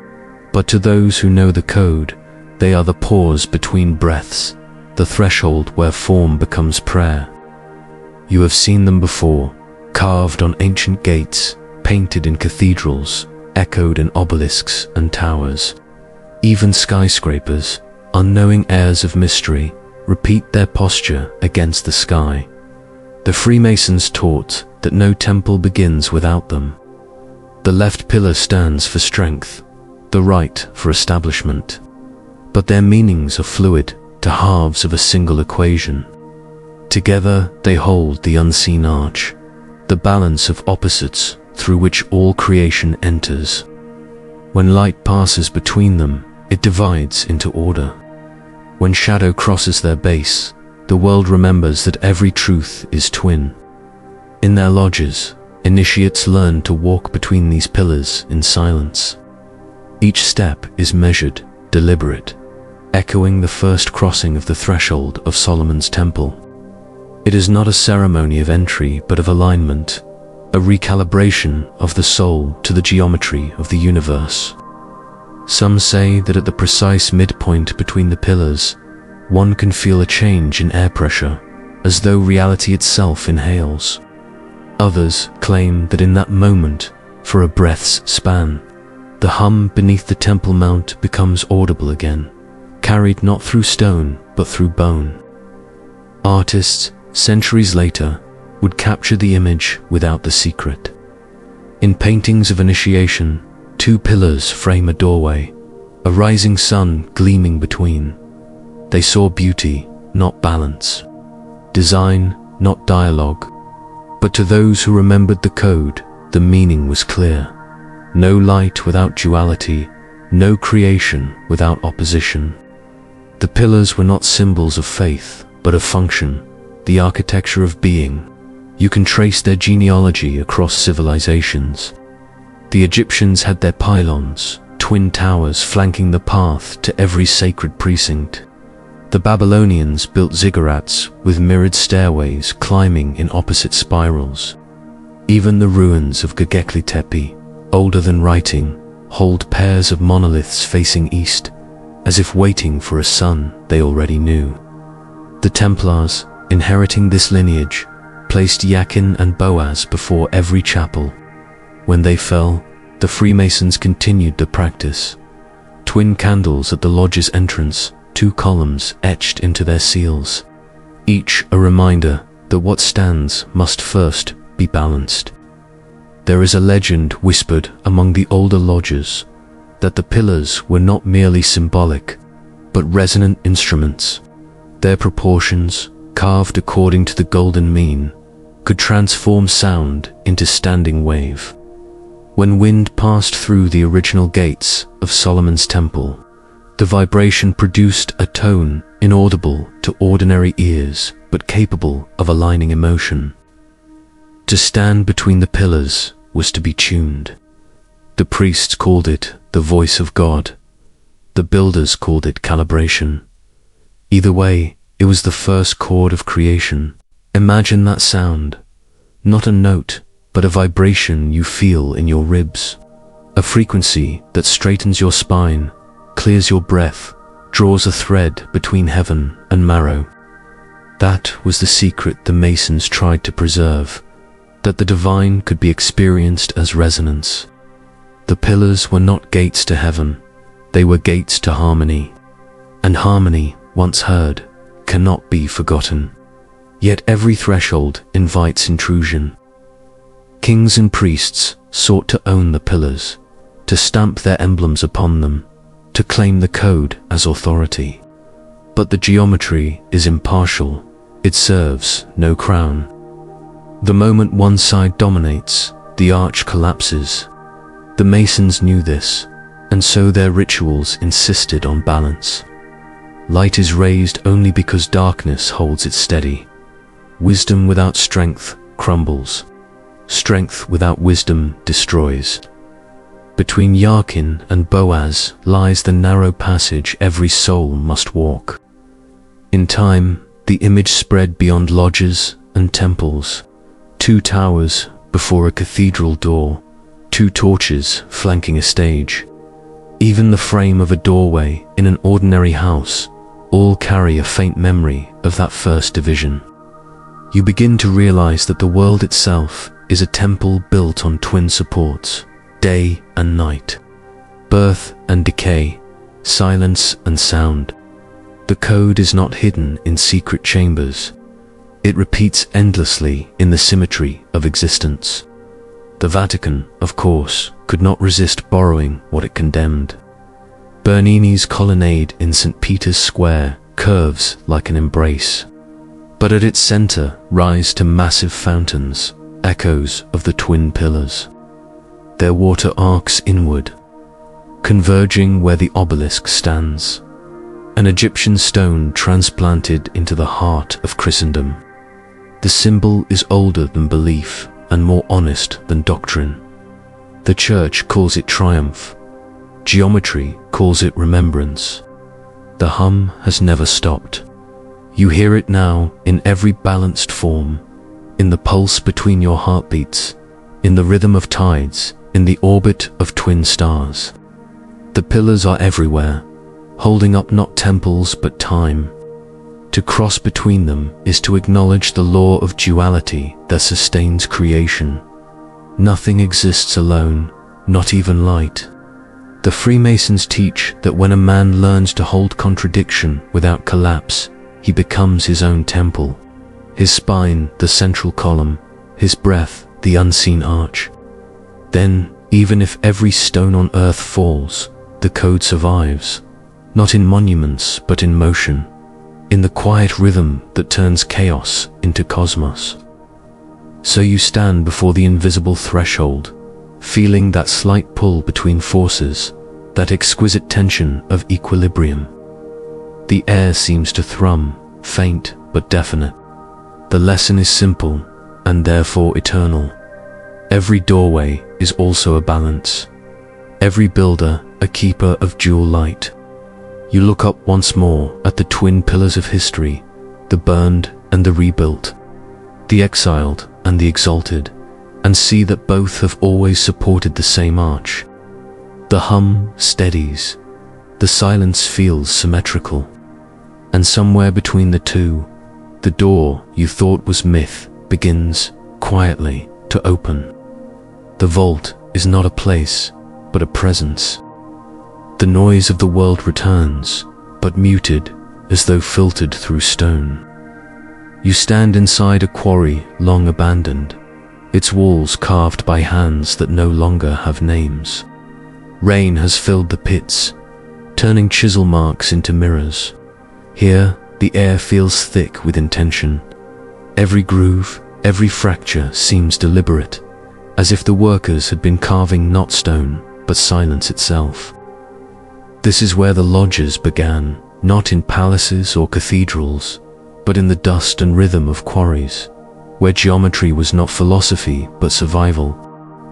But to those who know the code, they are the pause between breaths, the threshold where form becomes prayer. You have seen them before, carved on ancient gates, painted in cathedrals, echoed in obelisks and towers. Even skyscrapers, unknowing heirs of mystery, repeat their posture against the sky. The Freemasons taught that no temple begins without them. The left pillar stands for strength, the right for establishment. But their meanings are fluid, to halves of a single equation. Together they hold the unseen arch, the balance of opposites through which all creation enters. When light passes between them, it divides into order. When shadow crosses their base, the world remembers that every truth is twin. In their lodges, initiates learn to walk between these pillars in silence. Each step is measured, deliberate, echoing the first crossing of the threshold of Solomon's temple. It is not a ceremony of entry, but of alignment, a recalibration of the soul to the geometry of the universe. Some say that at the precise midpoint between the pillars, one can feel a change in air pressure, as though reality itself inhales. Others claim that in that moment, for a breath's span, the hum beneath the temple mount becomes audible again, carried not through stone, but through bone. Artists, centuries later, would capture the image without the secret. In paintings of initiation, two pillars frame a doorway, a rising sun gleaming between. They saw beauty, not balance, design, not dialogue. But to those who remembered the code, the meaning was clear. No light without duality, no creation without opposition. The pillars were not symbols of faith, but of function, the architecture of being. You can trace their genealogy across civilizations. The Egyptians had their pylons, twin towers flanking the path to every sacred precinct. The Babylonians built ziggurats with mirrored stairways climbing in opposite spirals. Even the ruins of Göbekli Tepe, older than writing, hold pairs of monoliths facing east, as if waiting for a sun they already knew. The Templars, inheriting this lineage, placed Yakin and Boaz before every chapel. When they fell, the Freemasons continued the practice. Twin candles at the lodge's entrance, two columns etched into their seals, each a reminder that what stands must first be balanced. There is a legend whispered among the older lodges that the pillars were not merely symbolic, but resonant instruments. Their proportions, carved according to the golden mean, could transform sound into standing wave. When wind passed through the original gates of Solomon's temple, the vibration produced a tone inaudible to ordinary ears, but capable of aligning emotion. To stand between the pillars was to be tuned. The priests called it the voice of God. The builders called it calibration. Either way, it was the first chord of creation. Imagine that sound, not a note, but a vibration you feel in your ribs, a frequency that straightens your spine, clears your breath, draws a thread between heaven and marrow. That was the secret the Masons tried to preserve, that the divine could be experienced as resonance. The pillars were not gates to heaven, they were gates to harmony. And harmony, once heard, cannot be forgotten. Yet every threshold invites intrusion. Kings and priests sought to own the pillars, to stamp their emblems upon them, to claim the code as authority. But the geometry is impartial, it serves no crown. The moment one side dominates, the arch collapses. The Masons knew this, and so their rituals insisted on balance. Light is raised only because darkness holds it steady. Wisdom without strength crumbles. Strength without wisdom destroys. Between Jachin and Boaz lies the narrow passage every soul must walk. In time, the image spread beyond lodges and temples. 2 towers before a cathedral door, 2 torches flanking a stage. Even the frame of a doorway in an ordinary house all carry a faint memory of that first division. You begin to realize that the world itself is a temple built on twin supports, day and night, birth and decay, silence and sound. The code is not hidden in secret chambers. It repeats endlessly in the symmetry of existence. The Vatican, of course, could not resist borrowing what it condemned. Bernini's colonnade in St. Peter's Square curves like an embrace, but at its center rise to massive fountains, echoes of the twin pillars. Their water arcs inward, converging where the obelisk stands, an Egyptian stone transplanted into the heart of Christendom. The symbol is older than belief and more honest than doctrine. The Church calls it triumph. Geometry calls it remembrance. The hum has never stopped. You hear it now in every balanced form, in the pulse between your heartbeats, in the rhythm of tides, in the orbit of twin stars. The pillars are everywhere, holding up not temples but time. To cross between them is to acknowledge the law of duality that sustains creation. Nothing exists alone, not even light. The Freemasons teach that when a man learns to hold contradiction without collapse, he becomes his own temple. His spine, the central column, his breath, the unseen arch. Then, even if every stone on earth falls, the code survives, not in monuments but in motion, in the quiet rhythm that turns chaos into cosmos. So you stand before the invisible threshold, feeling that slight pull between forces, that exquisite tension of equilibrium. The air seems to thrum, faint but definite. The lesson is simple, and therefore eternal. Every doorway is also a balance. Every builder a keeper of dual light. You look up once more at the twin pillars of history, the burned and the rebuilt, the exiled and the exalted, and see that both have always supported the same arch. The hum steadies, the silence feels symmetrical, and somewhere between the two, the door you thought was myth begins, quietly, to open. The vault is not a place, but a presence. The noise of the world returns, but muted, as though filtered through stone. You stand inside a quarry long abandoned, its walls carved by hands that no longer have names. Rain has filled the pits, turning chisel marks into mirrors. Here, the air feels thick with intention. Every groove, every fracture seems deliberate, as if the workers had been carving not stone, but silence itself. This is where the lodges began, not in palaces or cathedrals, but in the dust and rhythm of quarries, where geometry was not philosophy but survival.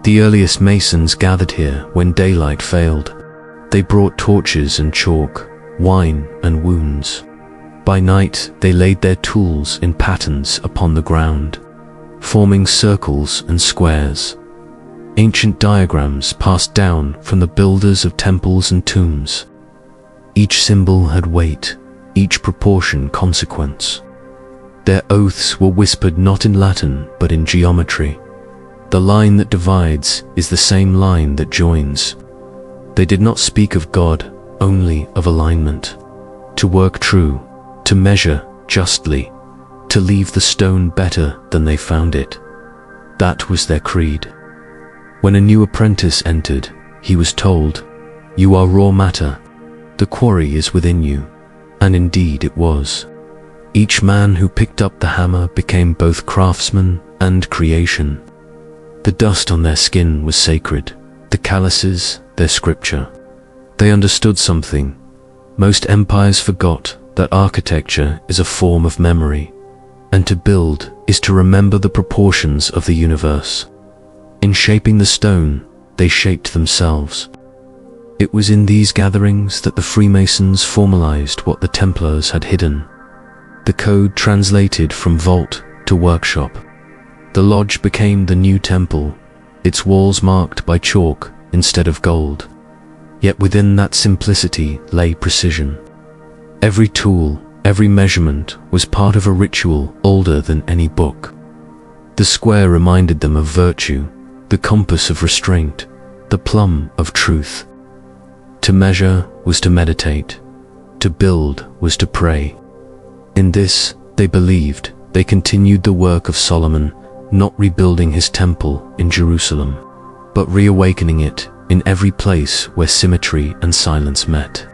The earliest masons gathered here when daylight failed. They brought torches and chalk, wine and wounds. By night, they laid their tools in patterns upon the ground, forming circles and squares. Ancient diagrams passed down from the builders of temples and tombs. Each symbol had weight, each proportion consequence. Their oaths were whispered not in Latin but in geometry. The line that divides is the same line that joins. They did not speak of God, only of alignment. To work true, to measure justly, to leave the stone better than they found it. That was their creed. When a new apprentice entered, he was told, "You are raw matter. The quarry is within you." And indeed it was. Each man who picked up the hammer became both craftsman and creation. The dust on their skin was sacred, the calluses their scripture. They understood something. Most empires forgot that architecture is a form of memory, and to build is to remember the proportions of the universe. In shaping the stone, they shaped themselves. It was in these gatherings that the Freemasons formalized what the Templars had hidden. The code translated from vault to workshop. The lodge became the new temple, its walls marked by chalk instead of gold. Yet within that simplicity lay precision. Every tool, every measurement was part of a ritual older than any book. The square reminded them of virtue, the compass of restraint, the plumb of truth. To measure was to meditate, to build was to pray. In this, they believed, they continued the work of Solomon, not rebuilding his temple in Jerusalem, but reawakening it in every place where symmetry and silence met.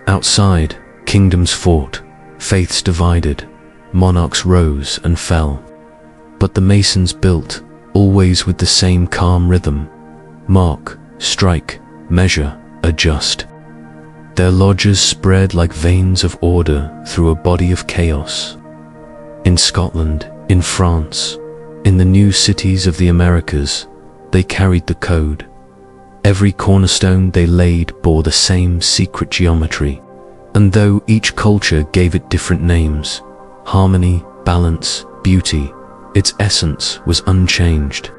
Outside, kingdoms fought, faiths divided, monarchs rose and fell. But the Masons built, always with the same calm rhythm: mark, strike, measure, adjust. Their lodges spread like veins of order through a body of chaos. In Scotland, in France, in the new cities of the Americas, they carried the code. Every cornerstone they laid bore the same secret geometry, and though each culture gave it different names, harmony, balance, beauty, its essence was unchanged.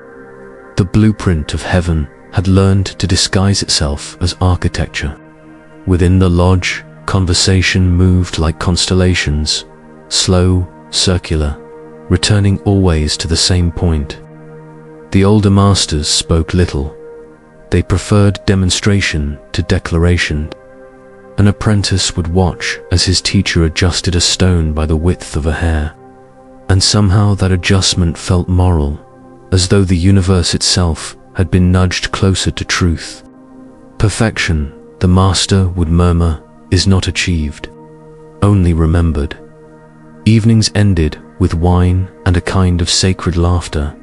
The blueprint of heaven had learned to disguise itself as architecture. Within the lodge, conversation moved like constellations, slow, circular, returning always to the same point. The older masters spoke little. They preferred demonstration to declaration. An apprentice would watch as his teacher adjusted a stone by the width of a hair, and somehow that adjustment felt moral, as though the universe itself had been nudged closer to truth. Perfection, the master would murmur, is not achieved, only remembered. Evenings ended with wine and a kind of sacred laughter,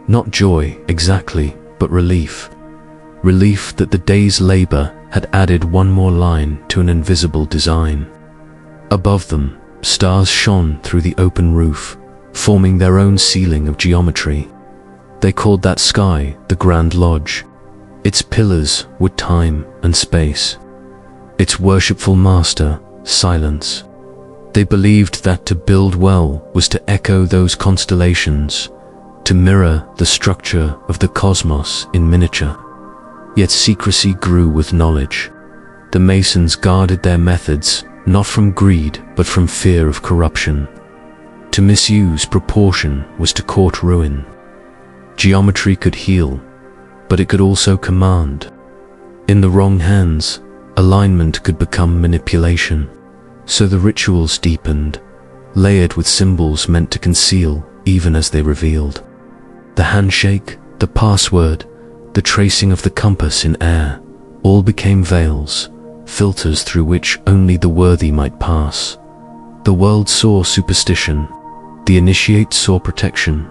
not joy exactly, but relief. Relief that the day's labor had added one more line to an invisible design. Above them, stars shone through the open roof, forming their own ceiling of geometry. They called that sky the Grand Lodge. Its pillars were time and space. Its worshipful master, silence. They believed that to build well was to echo those constellations, to mirror the structure of the cosmos in miniature. Yet secrecy grew with knowledge. The Masons guarded their methods, not from greed, but from fear of corruption. To misuse proportion was to court ruin. Geometry could heal, but it could also command. In the wrong hands, alignment could become manipulation. So the rituals deepened, layered with symbols meant to conceal even as they revealed. The handshake, the password, the tracing of the compass in air, all became veils, filters through which only the worthy might pass. The world saw superstition, the initiate saw protection.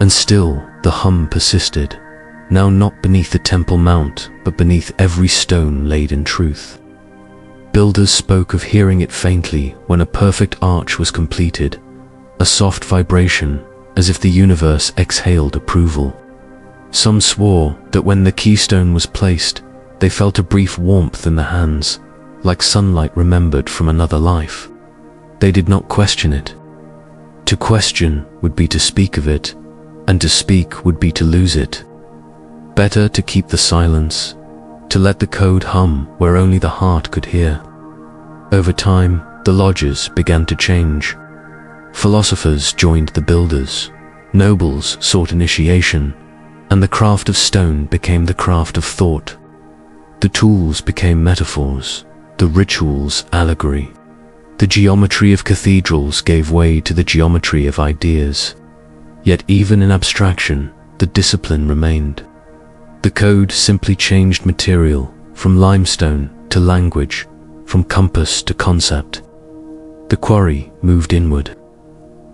And still the hum persisted, now not beneath the Temple Mount, but beneath every stone laid in truth. Builders spoke of hearing it faintly when a perfect arch was completed, a soft vibration, as if the universe exhaled approval. Some swore that when the keystone was placed, they felt a brief warmth in the hands, like sunlight remembered from another life. They did not question it. To question would be to speak of it, and to speak would be to lose it. Better to keep the silence, to let the code hum where only the heart could hear. Over time, the lodges began to change. Philosophers joined the builders, nobles sought initiation, and the craft of stone became the craft of thought. The tools became metaphors, the rituals allegory. The geometry of cathedrals gave way to the geometry of ideas. Yet even in abstraction, the discipline remained. The code simply changed material, from limestone to language, from compass to concept. The quarry moved inward.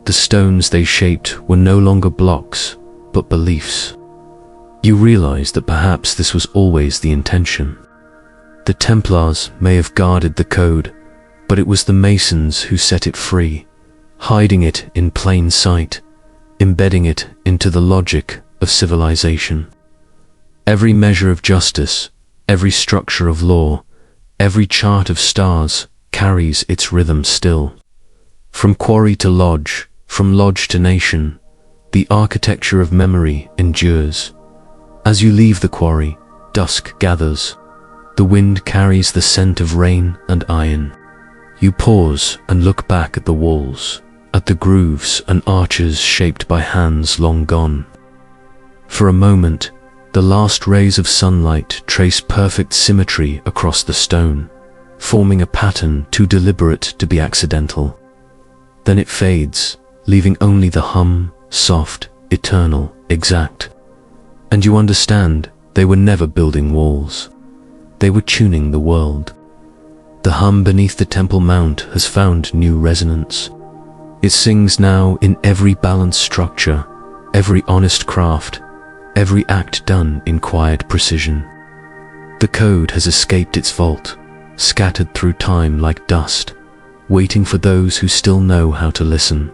The stones they shaped were no longer blocks, but beliefs. You realize that perhaps this was always the intention. The Templars may have guarded the code, but it was the Masons who set it free, hiding it in plain sight, embedding it into the logic of civilization. Every measure of justice, every structure of law, every chart of stars carries its rhythm still. From quarry to lodge, from lodge to nation, the architecture of memory endures. As you leave the quarry, dusk gathers. The wind carries the scent of rain and iron. You pause and look back at the walls, at the grooves and arches shaped by hands long gone. For a moment, the last rays of sunlight trace perfect symmetry across the stone, forming a pattern too deliberate to be accidental. Then it fades, leaving only the hum, soft, eternal, exact. And you understand they were never building walls. They were tuning the world. The hum beneath the Temple Mount has found new resonance. It sings now in every balanced structure, every honest craft, every act done in quiet precision. The code has escaped its vault, scattered through time like dust, waiting for those who still know how to listen.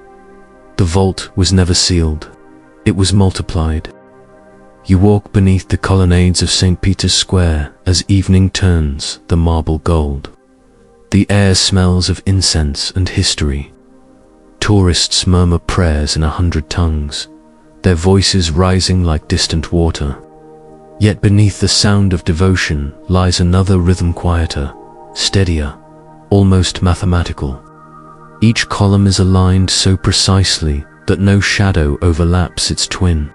The vault was never sealed. It was multiplied. You walk beneath the colonnades of St. Peter's Square as evening turns the marble gold. The air smells of incense and history. Tourists murmur prayers in 100 tongues, their voices rising like distant water. Yet beneath the sound of devotion lies another rhythm, quieter, steadier, almost mathematical. Each column is aligned so precisely that no shadow overlaps its twin.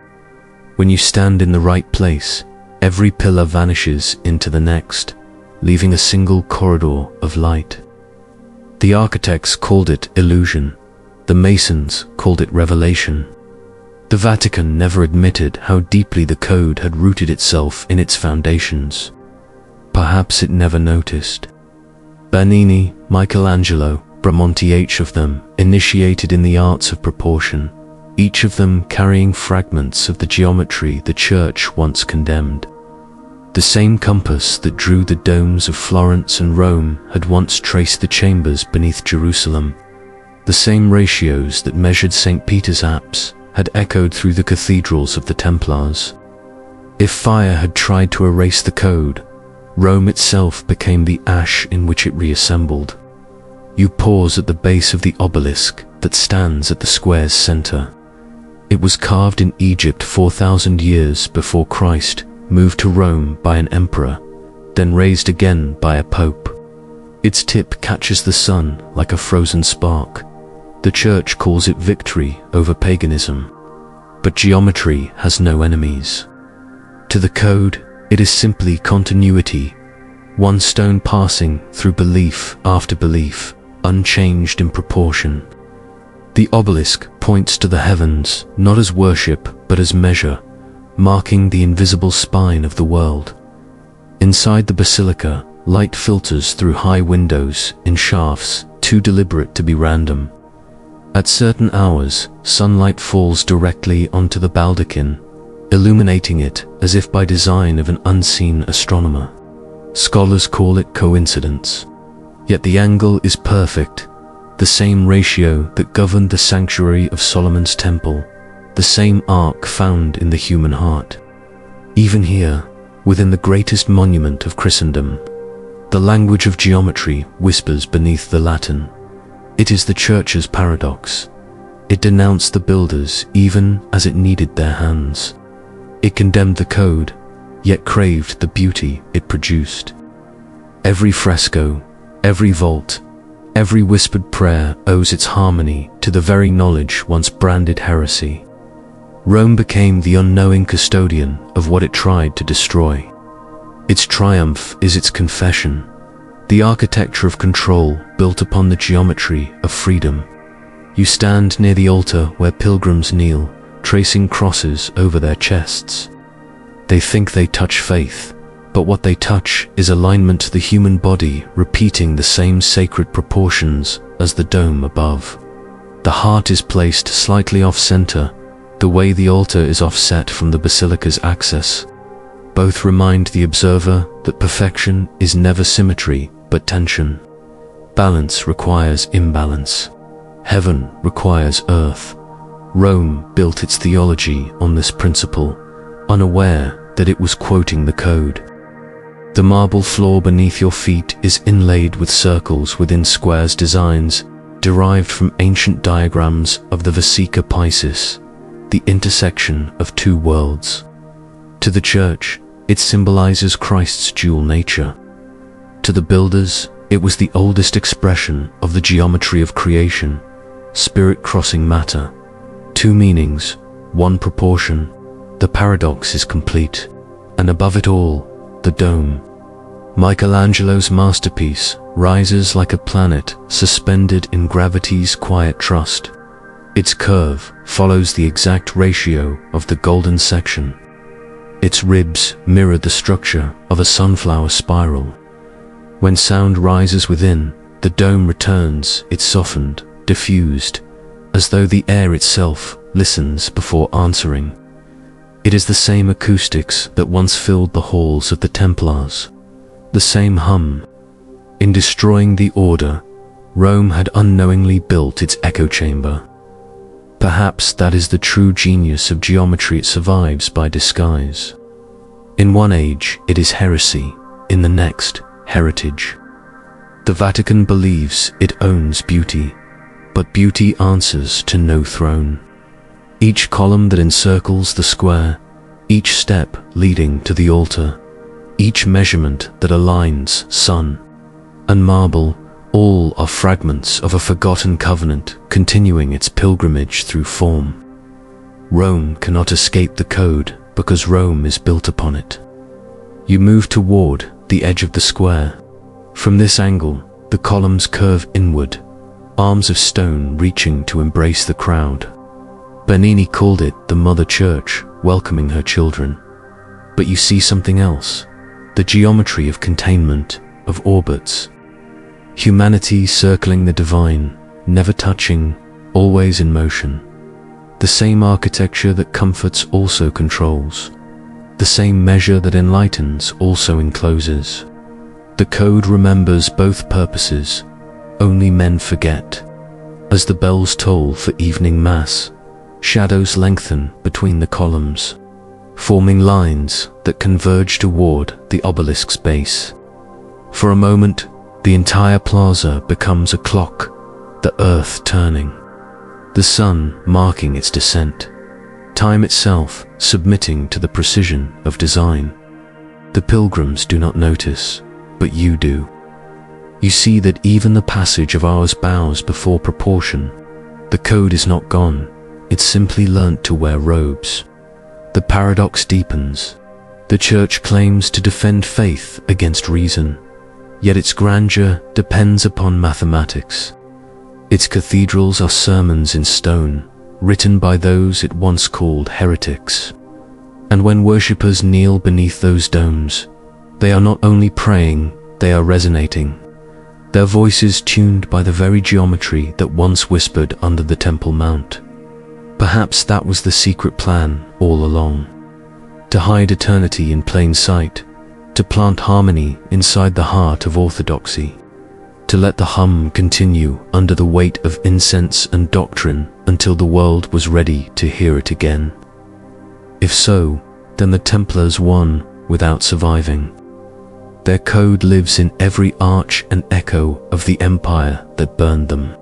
When you stand in the right place, every pillar vanishes into the next, leaving a single corridor of light. The architects called it illusion. The Masons called it revelation. The Vatican never admitted how deeply the code had rooted itself in its foundations. Perhaps it never noticed. Bernini, Michelangelo, Bramante, each of them initiated in the arts of proportion, each of them carrying fragments of the geometry the Church once condemned. The same compass that drew the domes of Florence and Rome had once traced the chambers beneath Jerusalem. The same ratios that measured St. Peter's apse had echoed through the cathedrals of the Templars. If fire had tried to erase the code, Rome itself became the ash in which it reassembled. You pause at the base of the obelisk that stands at the square's center. It was carved in Egypt 4,000 years before Christ moved to Rome by an emperor, then raised again by a pope. Its tip catches the sun like a frozen spark. The Church calls it victory over paganism. But geometry has no enemies. To the code, it is simply continuity, one stone passing through belief after belief, unchanged in proportion. The obelisk points to the heavens, not as worship, but as measure, marking the invisible spine of the world. Inside the basilica, light filters through high windows in shafts too deliberate to be random. At certain hours, sunlight falls directly onto the baldachin, illuminating it as if by design of an unseen astronomer. Scholars call it coincidence. Yet the angle is perfect, the same ratio that governed the sanctuary of Solomon's temple, the same arc found in the human heart. Even here, within the greatest monument of Christendom, the language of geometry whispers beneath the Latin. It is the Church's paradox. It denounced the builders even as it needed their hands. It condemned the code, yet craved the beauty it produced. Every fresco, every vault, Every whispered prayer owes its harmony to the very knowledge once branded heresy. Rome became the unknowing custodian of what it tried to destroy. Its triumph is its confession, the architecture of control built upon the geometry of freedom. You stand near the altar where pilgrims kneel, tracing crosses over their chests. They think they touch faith, but what they touch is alignment to the human body repeating the same sacred proportions as the dome above. The heart is placed slightly off-center, the way the altar is offset from the basilica's axis. Both remind the observer that perfection is never symmetry, but tension. Balance requires imbalance. Heaven requires earth. Rome built its theology on this principle, unaware that it was quoting the code. The marble floor beneath your feet is inlaid with circles within squares, designs derived from ancient diagrams of the Vesica Piscis, the intersection of two worlds. To the Church, it symbolizes Christ's dual nature. To the builders, it was the oldest expression of the geometry of creation, spirit crossing matter. Two meanings, one proportion. The paradox is complete, and above it all, the dome. Michelangelo's masterpiece rises like a planet suspended in gravity's quiet trust. Its curve follows the exact ratio of the golden section. Its ribs mirror the structure of a sunflower spiral. When sound rises within, the dome returns, it's softened, diffused, as though the air itself listens before answering. It is the same acoustics that once filled the halls of the Templars, the same hum. In destroying the order, Rome had unknowingly built its echo chamber. Perhaps that is the true genius of geometry, it survives by disguise. In one age, it is heresy, in the next, heritage. The Vatican believes it owns beauty, but beauty answers to no throne. Each column that encircles the square, each step leading to the altar, each measurement that aligns sun and marble, all are fragments of a forgotten covenant continuing its pilgrimage through form. Rome cannot escape the code because Rome is built upon it. You move toward the edge of the square. From this angle, the columns curve inward, arms of stone reaching to embrace the crowd. Bernini called it the Mother Church, welcoming her children. But you see something else, the geometry of containment, of orbits. Humanity circling the divine, never touching, always in motion. The same architecture that comforts also controls. The same measure that enlightens also encloses. The code remembers both purposes, only men forget. As the bells toll for evening mass, shadows lengthen between the columns, forming lines that converge toward the obelisk's base. For a moment, the entire plaza becomes a clock, the earth turning, the sun marking its descent, time itself submitting to the precision of design. The pilgrims do not notice, but you do. You see that even the passage of ours bows before proportion. The code is not gone, it's simply learnt to wear robes. The paradox deepens. The Church claims to defend faith against reason, yet its grandeur depends upon mathematics. Its cathedrals are sermons in stone, written by those it once called heretics. And when worshippers kneel beneath those domes, they are not only praying, they are resonating. Their voices tuned by the very geometry that once whispered under the Temple Mount. Perhaps that was the secret plan all along. To hide eternity in plain sight, to plant harmony inside the heart of orthodoxy, to let the hum continue under the weight of incense and doctrine until the world was ready to hear it again. If so, then the Templars won without surviving. Their code lives in every arch and echo of the empire that burned them.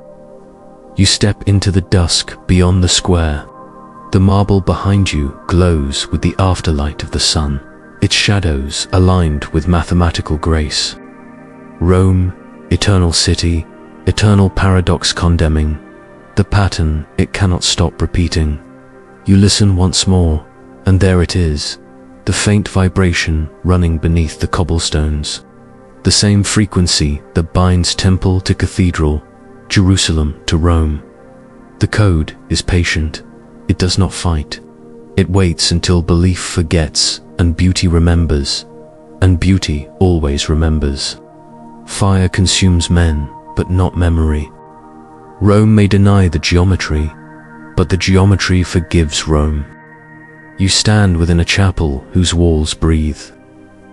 You step into the dusk beyond the square. The marble behind you glows with the afterlight of the sun, its shadows aligned with mathematical grace. Rome, eternal city, eternal paradox condemning, the pattern it cannot stop repeating. You listen once more, and there it is, the faint vibration running beneath the cobblestones. The same frequency that binds temple to cathedral, Jerusalem to Rome. The code is patient. It does not fight. It waits until belief forgets and beauty remembers, and beauty always remembers. Fire consumes men, but not memory. Rome may deny the geometry, but the geometry forgives Rome. You stand within a chapel whose walls breathe.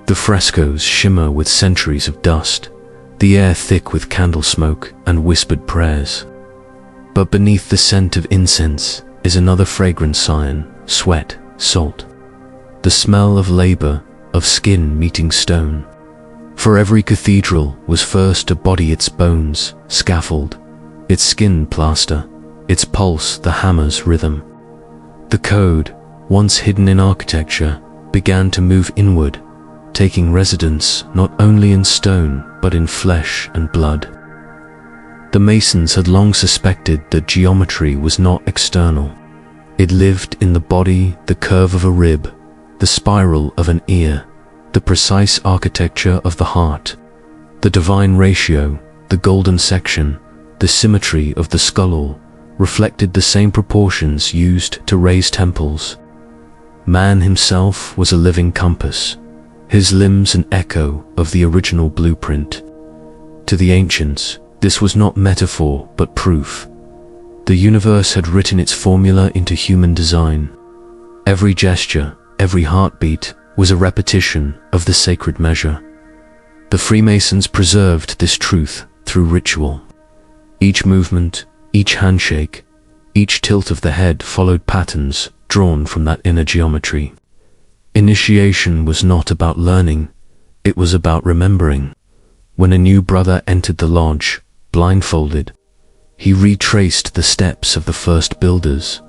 The frescoes shimmer with centuries of dust, the air thick with candle smoke and whispered prayers. But beneath the scent of incense is another fragrant sign: sweat, salt. The smell of labor, of skin meeting stone. For every cathedral was first to body its bones, scaffold, its skin plaster, its pulse the hammer's rhythm. The code, once hidden in architecture, began to move inward, taking residence not only in stone but in flesh and blood. The Masons had long suspected that geometry was not external. It lived in the body, the curve of a rib, the spiral of an ear, the precise architecture of the heart. The divine ratio, the golden section, the symmetry of the skull reflected the same proportions used to raise temples. Man himself was a living compass, his limbs an echo of the original blueprint. To the ancients, this was not metaphor but proof. The universe had written its formula into human design. Every gesture, every heartbeat was a repetition of the sacred measure. The Freemasons preserved this truth through ritual. Each movement, each handshake, each tilt of the head followed patterns drawn from that inner geometry. Initiation was not about learning, it was about remembering. When a new brother entered the lodge, blindfolded, he retraced the steps of the first builders,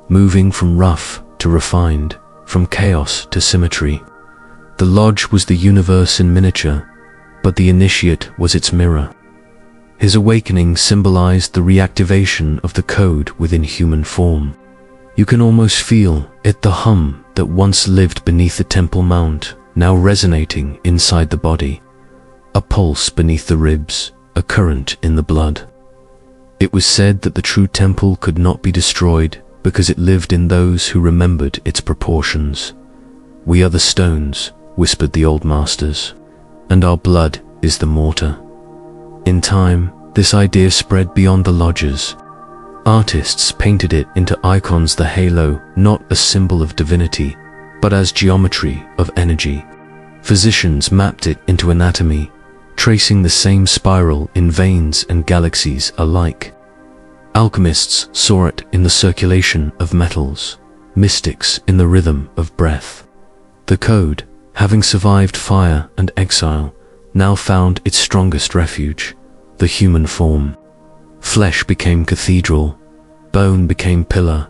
moving from rough to refined, from chaos to symmetry. The lodge was the universe in miniature, but the initiate was its mirror. His awakening symbolized the reactivation of the code within human form. You can almost feel it, the hum that once lived beneath the Temple Mount, now resonating inside the body. A pulse beneath the ribs, a current in the blood. It was said that the true temple could not be destroyed because it lived in those who remembered its proportions. "We are the stones," whispered the old masters, "and our blood is the mortar." In time, this idea spread beyond the lodges. Artists painted it into icons, the halo, not a symbol of divinity, but as geometry of energy. Physicians mapped it into anatomy, tracing the same spiral in veins and galaxies alike. Alchemists saw it in the circulation of metals, mystics in the rhythm of breath. The code, having survived fire and exile, now found its strongest refuge, the human form. Flesh became cathedral, bone became pillar,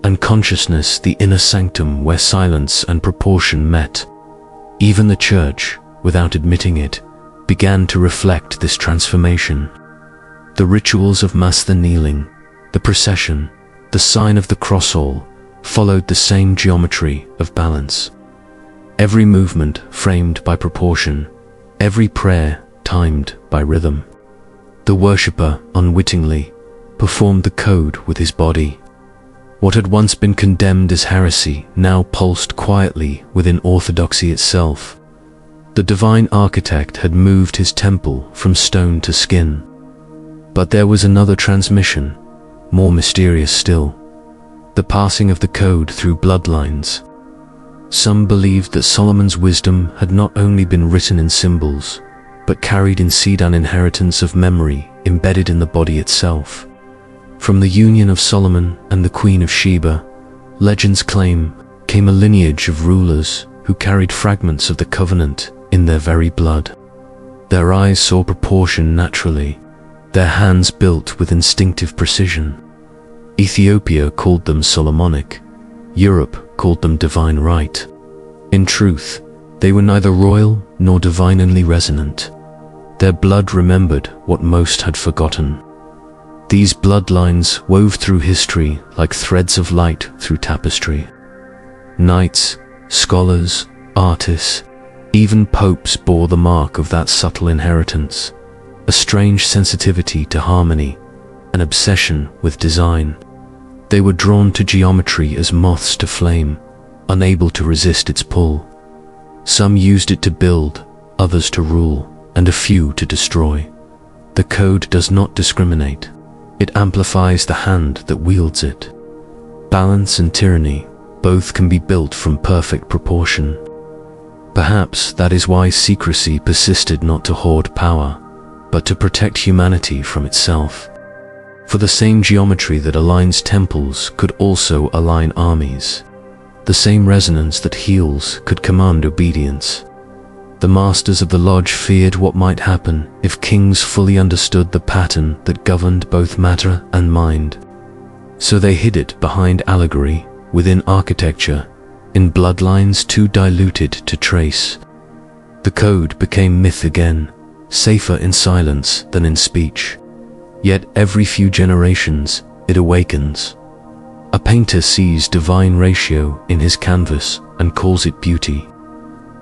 and consciousness the inner sanctum where silence and proportion met. Even the church, without admitting it, began to reflect this transformation. The rituals of Mass, the kneeling, the procession, the sign of the cross all, followed the same geometry of balance. Every movement framed by proportion, every prayer timed by rhythm. The worshipper, unwittingly, performed the code with his body. What had once been condemned as heresy now pulsed quietly within orthodoxy itself. The divine architect had moved his temple from stone to skin. But there was another transmission, more mysterious still, the passing of the code through bloodlines. Some believed that Solomon's wisdom had not only been written in symbols, but carried in seed an inheritance of memory embedded in the body itself. From the union of Solomon and the Queen of Sheba, legends claim, came a lineage of rulers who carried fragments of the covenant in their very blood. Their eyes saw proportion naturally, their hands built with instinctive precision. Ethiopia called them Solomonic, Europe called them divine right. In truth, they were neither royal nor divinely resonant. Their blood remembered what most had forgotten. These bloodlines wove through history like threads of light through tapestry. Knights, scholars, artists, even popes bore the mark of that subtle inheritance, a strange sensitivity to harmony, an obsession with design. They were drawn to geometry as moths to flame, unable to resist its pull. Some used it to build, others to rule, and a few to destroy. The code does not discriminate. It amplifies the hand that wields it. Balance and tyranny, both can be built from perfect proportion. Perhaps that is why secrecy persisted, not to hoard power, but to protect humanity from itself. For the same geometry that aligns temples could also align armies. The same resonance that heals could command obedience. The masters of the lodge feared what might happen if kings fully understood the pattern that governed both matter and mind. So they hid it behind allegory, within architecture, in bloodlines too diluted to trace. The code became myth again, safer in silence than in speech. Yet every few generations it awakens. A painter sees divine ratio in his canvas and calls it beauty.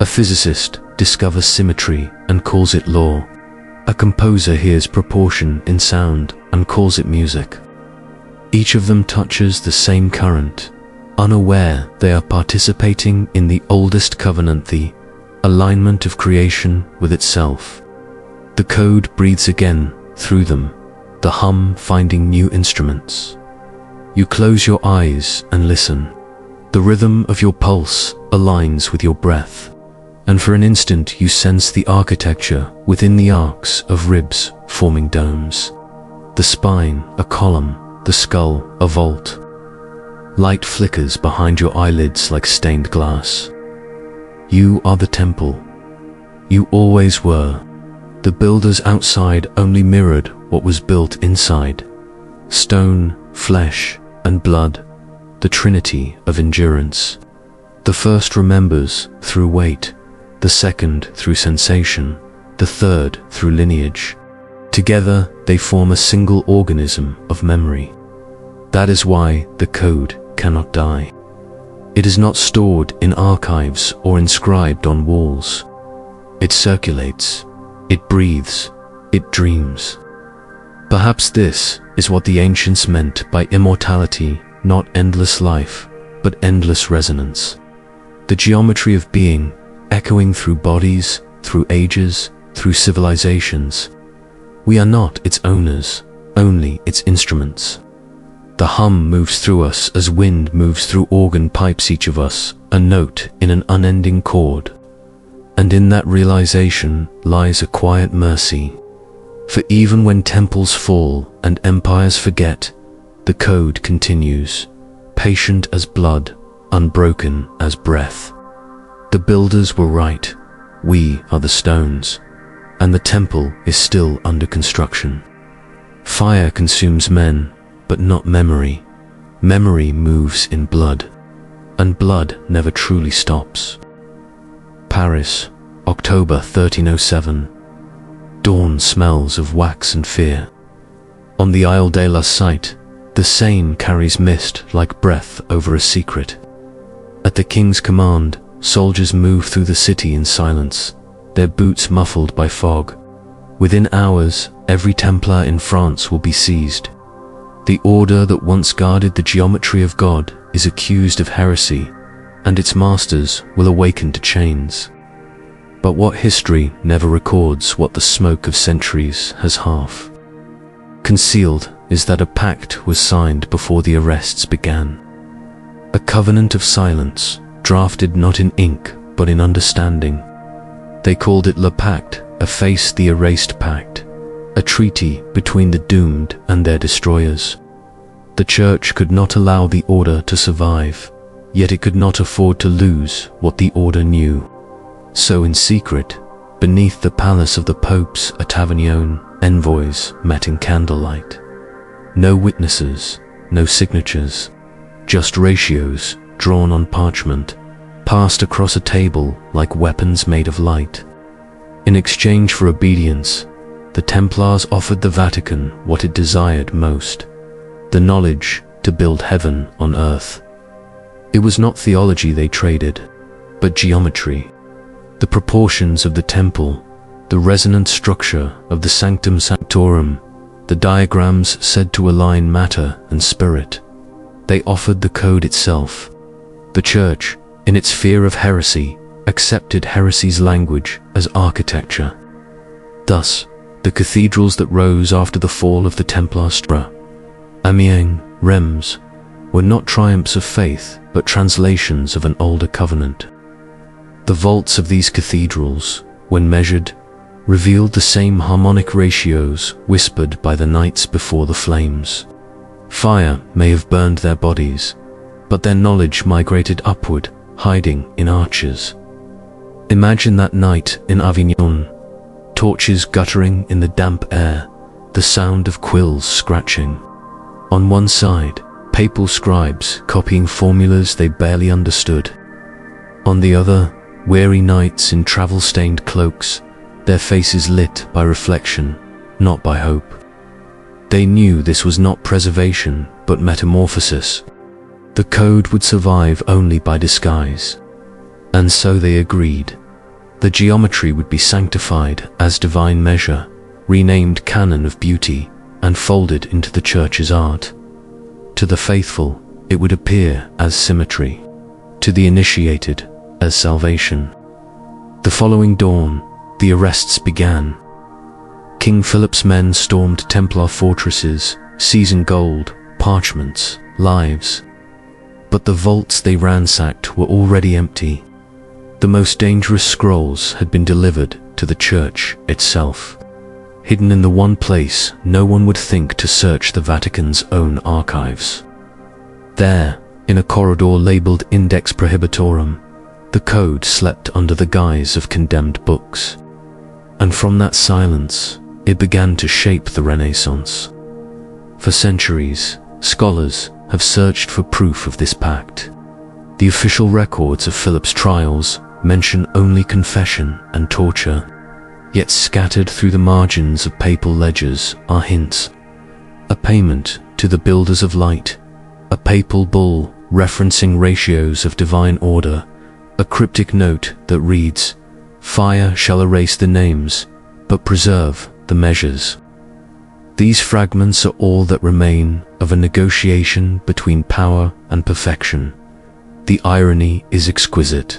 A physicist discovers symmetry and calls it law. A composer hears proportion in sound and calls it music. Each of them touches the same current, unaware they are participating in the oldest covenant, the alignment of creation with itself. The code breathes again through them, the hum finding new instruments. You close your eyes and listen. The rhythm of your pulse aligns with your breath, and for an instant you sense the architecture within the arcs of ribs forming domes. The spine, a column, the skull, a vault. Light flickers behind your eyelids like stained glass. You are the temple. You always were. The builders outside only mirrored what was built inside. Stone, flesh, and blood, the trinity of endurance. The first remembers through weight, the second through sensation, the third through lineage. Together they form a single organism of memory. That is why the code cannot die. It is not stored in archives or inscribed on walls. It circulates, it breathes, it dreams. Perhaps this is what the ancients meant by immortality, not endless life, but endless resonance. The geometry of being, echoing through bodies, through ages, through civilizations. We are not its owners, only its instruments. The hum moves through us as wind moves through organ pipes, each of us a note in an unending chord. And in that realization lies a quiet mercy. For even when temples fall and empires forget, the code continues, patient as blood, unbroken as breath. The builders were right, we are the stones, and the temple is still under construction. Fire consumes men, but not memory. Memory moves in blood, and blood never truly stops. Paris, October 1307. Dawn smells of wax and fear. On the Isle de la Cite, the Seine carries mist like breath over a secret. At the king's command, soldiers move through the city in silence, their boots muffled by fog. Within hours, every Templar in France will be seized. The order that once guarded the geometry of God is accused of heresy, and its masters will awaken to chains. But what history never records what the smoke of centuries has half concealed is that a pact was signed before the arrests began. A covenant of silence, drafted not in ink but in understanding. They called it Le Pacte, efface the erased pact, a treaty between the doomed and their destroyers. The church could not allow the order to survive, yet it could not afford to lose what the order knew. So in secret, beneath the palace of the popes at Avignon, envoys met in candlelight. No witnesses, no signatures, just ratios drawn on parchment, passed across a table like weapons made of light. In exchange for obedience, the Templars offered the Vatican what it desired most: the knowledge to build heaven on earth. It was not theology they traded, but geometry. The proportions of the temple, the resonant structure of the Sanctum Sanctorum, the diagrams said to align matter and spirit. They offered the code itself. The Church, in its fear of heresy, accepted heresy's language as architecture. Thus, the cathedrals that rose after the fall of the Templar Stra, Amiens, Reims, were not triumphs of faith, but translations of an older covenant. The vaults of these cathedrals, when measured, revealed the same harmonic ratios whispered by the knights before the flames. Fire may have burned their bodies, but their knowledge migrated upward, hiding in arches. Imagine that night in Avignon, torches guttering in the damp air, the sound of quills scratching. On one side, papal scribes copying formulas they barely understood. On the other, weary knights in travel-stained cloaks, their faces lit by reflection, not by hope. They knew this was not preservation, but metamorphosis. The code would survive only by disguise. And so they agreed. The geometry would be sanctified as divine measure, renamed canon of beauty, and folded into the Church's art. To the faithful, it would appear as symmetry. To the initiated, as salvation. The following dawn, the arrests began. King Philip's men stormed Templar fortresses, seizing gold, parchments, lives. But the vaults they ransacked were already empty. The most dangerous scrolls had been delivered to the Church itself, hidden in the one place no one would think to search the Vatican's own archives. There, in a corridor labeled Index Prohibitorum, the code slept under the guise of condemned books. And from that silence, it began to shape the Renaissance. For centuries, scholars have searched for proof of this pact. The official records of Philip's trials mention only confession and torture, yet scattered through the margins of papal ledgers are hints. A payment to the builders of light, a papal bull referencing ratios of divine order, a cryptic note that reads, "Fire shall erase the names, but preserve the measures." These fragments are all that remain of a negotiation between power and perfection. The irony is exquisite.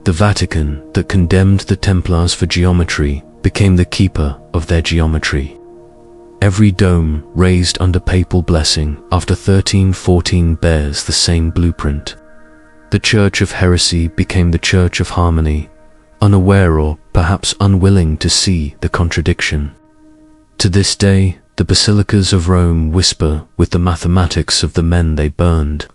The Vatican that condemned the Templars for geometry became the keeper of their geometry. Every dome raised under papal blessing after 1314 bears the same blueprint. The Church of Heresy became the Church of Harmony, unaware or perhaps unwilling to see the contradiction. To this day, the basilicas of Rome whisper with the mathematics of the men they burned.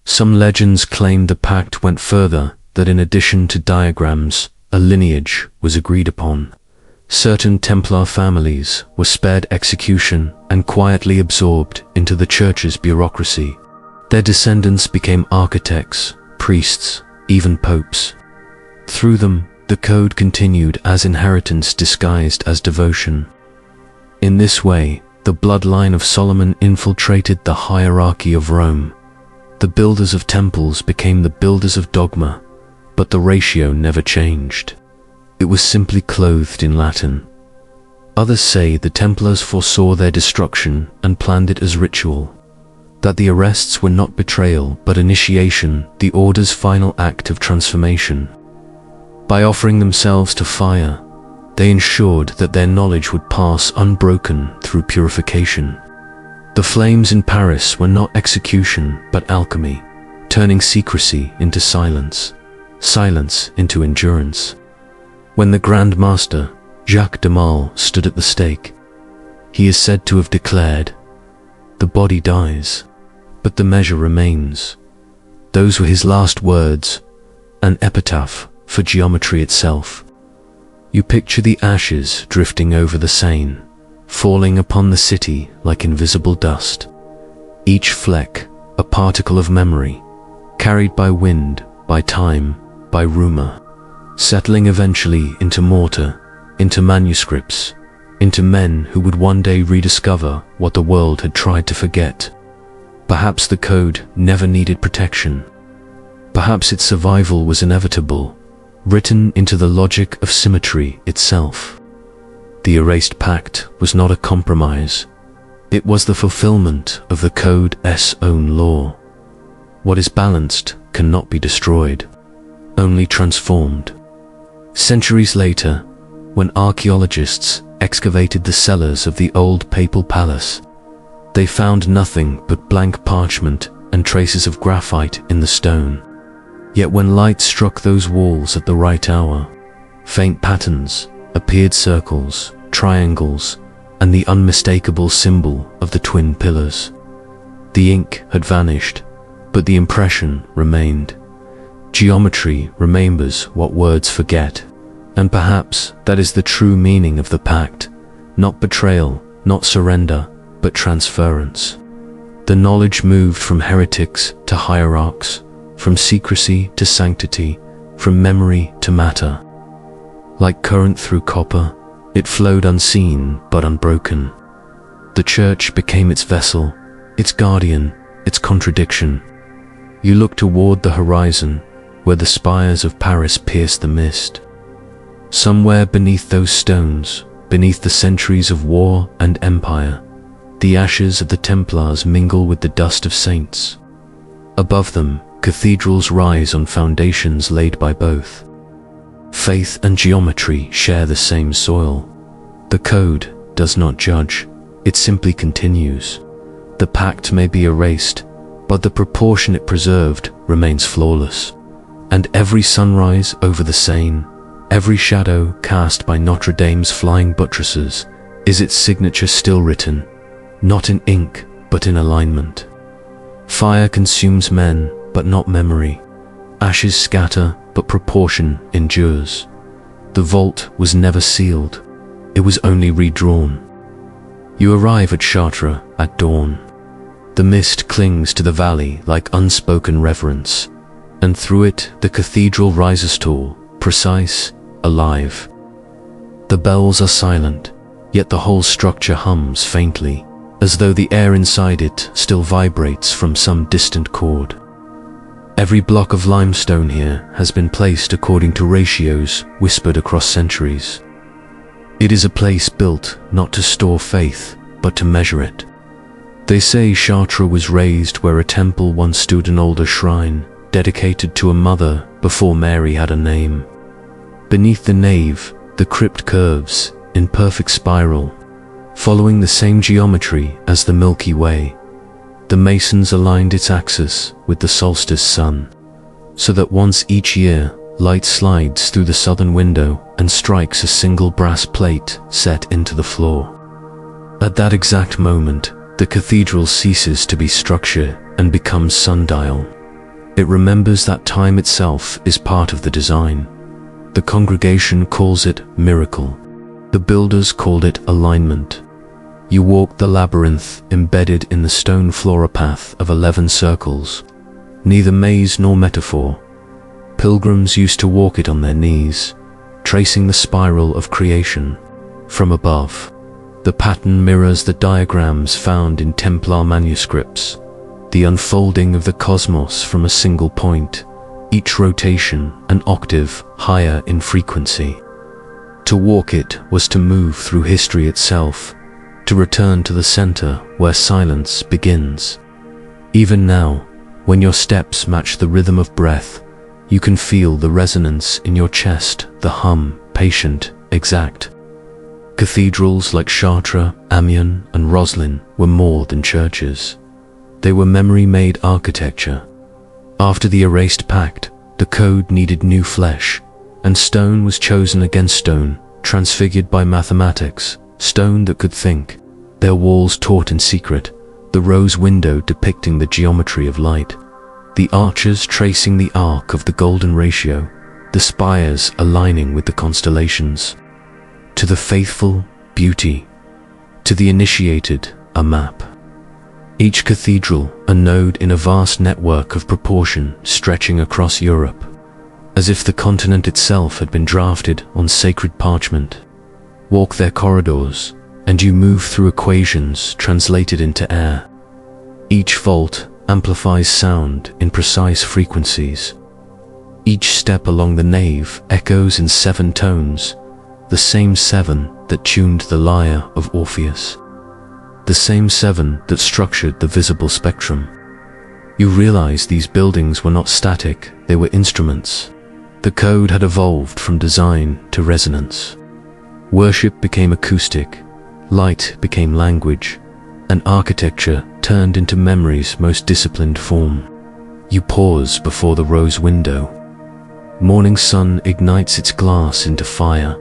Some legends claim the pact went further, that in addition to diagrams, a lineage was agreed upon. Certain Templar families were spared execution and quietly absorbed into the Church's bureaucracy. Their descendants became architects, priests, even popes. Through them, the code continued as inheritance disguised as devotion. In this way, the bloodline of Solomon infiltrated the hierarchy of Rome. The builders of temples became the builders of dogma, but the ratio never changed. It was simply clothed in Latin. Others say the Templars foresaw their destruction and planned it as ritual, that the arrests were not betrayal but initiation, the order's final act of transformation. By offering themselves to fire, they ensured that their knowledge would pass unbroken through purification. The flames in Paris were not execution but alchemy, turning secrecy into silence, silence into endurance. When the Grand Master, Jacques de Malle, stood at the stake, he is said to have declared, "The body dies, but the measure remains." Those were his last words, an epitaph for geometry itself. You picture the ashes drifting over the Seine, falling upon the city like invisible dust. Each fleck, a particle of memory, carried by wind, by time, by rumor, settling eventually into mortar, into manuscripts, into men who would one day rediscover what the world had tried to forget. Perhaps the code never needed protection. Perhaps its survival was inevitable, written into the logic of symmetry itself. The erased pact was not a compromise. It was the fulfillment of the code's own law. What is balanced cannot be destroyed, only transformed. Centuries later, when archaeologists excavated the cellars of the old papal palace, they found nothing but blank parchment and traces of graphite in the stone. Yet when light struck those walls at the right hour, faint patterns appeared: circles, triangles, and the unmistakable symbol of the twin pillars. The ink had vanished, but the impression remained. Geometry remembers what words forget, and perhaps that is the true meaning of the pact: not betrayal, not surrender, but transference. The knowledge moved from heretics to hierarchs, from secrecy to sanctity, from memory to matter. Like current through copper, it flowed unseen but unbroken. The church became its vessel, its guardian, its contradiction. You look toward the horizon, where the spires of Paris pierce the mist. Somewhere beneath those stones, beneath the centuries of war and empire, the ashes of the Templars mingle with the dust of saints. Above them, cathedrals rise on foundations laid by both. Faith and geometry share the same soil. The code does not judge, it simply continues. The pact may be erased, but the proportion it preserved remains flawless. And every sunrise over the Seine, every shadow cast by Notre Dame's flying buttresses, is its signature still written, not in ink, but in alignment. Fire consumes men, but not memory. Ashes scatter, but proportion endures. The vault was never sealed, it was only redrawn. You arrive at Chartres at dawn. The mist clings to the valley like unspoken reverence, and through it the cathedral rises tall, precise, alive. The bells are silent, yet the whole structure hums faintly, as though the air inside it still vibrates from some distant chord. Every block of limestone here has been placed according to ratios whispered across centuries. It is a place built not to store faith, but to measure it. They say Chartres was raised where a temple once stood, an older shrine, dedicated to a mother before Mary had a name. Beneath the nave, the crypt curves in perfect spiral, following the same geometry as the Milky Way. The masons aligned its axis with the solstice sun, so that once each year, light slides through the southern window and strikes a single brass plate set into the floor. At that exact moment, the cathedral ceases to be structure and becomes sundial. It remembers that time itself is part of the design. The congregation calls it miracle. The builders called it alignment. You walk the labyrinth embedded in the stone path of 11 circles, neither maze nor metaphor. Pilgrims used to walk it on their knees, tracing the spiral of creation from above. The pattern mirrors the diagrams found in Templar manuscripts, the unfolding of the cosmos from a single point, each rotation an octave higher in frequency. To walk it was to move through history itself, to return to the center where silence begins. Even now, when your steps match the rhythm of breath, you can feel the resonance in your chest, the hum, patient, exact. Cathedrals like Chartres, Amiens, and Roslin were more than churches. They were memory-made architecture. After the erased pact, the code needed new flesh, and stone was chosen against stone, transfigured by mathematics, stone that could think, their walls taught in secret, the rose window depicting the geometry of light, the arches tracing the arc of the golden ratio, the spires aligning with the constellations. To the faithful, beauty. To the initiated, a map. Each cathedral, a node in a vast network of proportion stretching across Europe, as if the continent itself had been drafted on sacred parchment. Walk their corridors, and you move through equations translated into air. Each vault amplifies sound in precise frequencies. Each step along the nave echoes in 7 tones, the same 7 that tuned the lyre of Orpheus, the same 7 that structured the visible spectrum. You realize these buildings were not static, they were instruments. The code had evolved from design to resonance. Worship became acoustic, light became language, and architecture turned into memory's most disciplined form. You pause before the rose window. Morning sun ignites its glass into fire,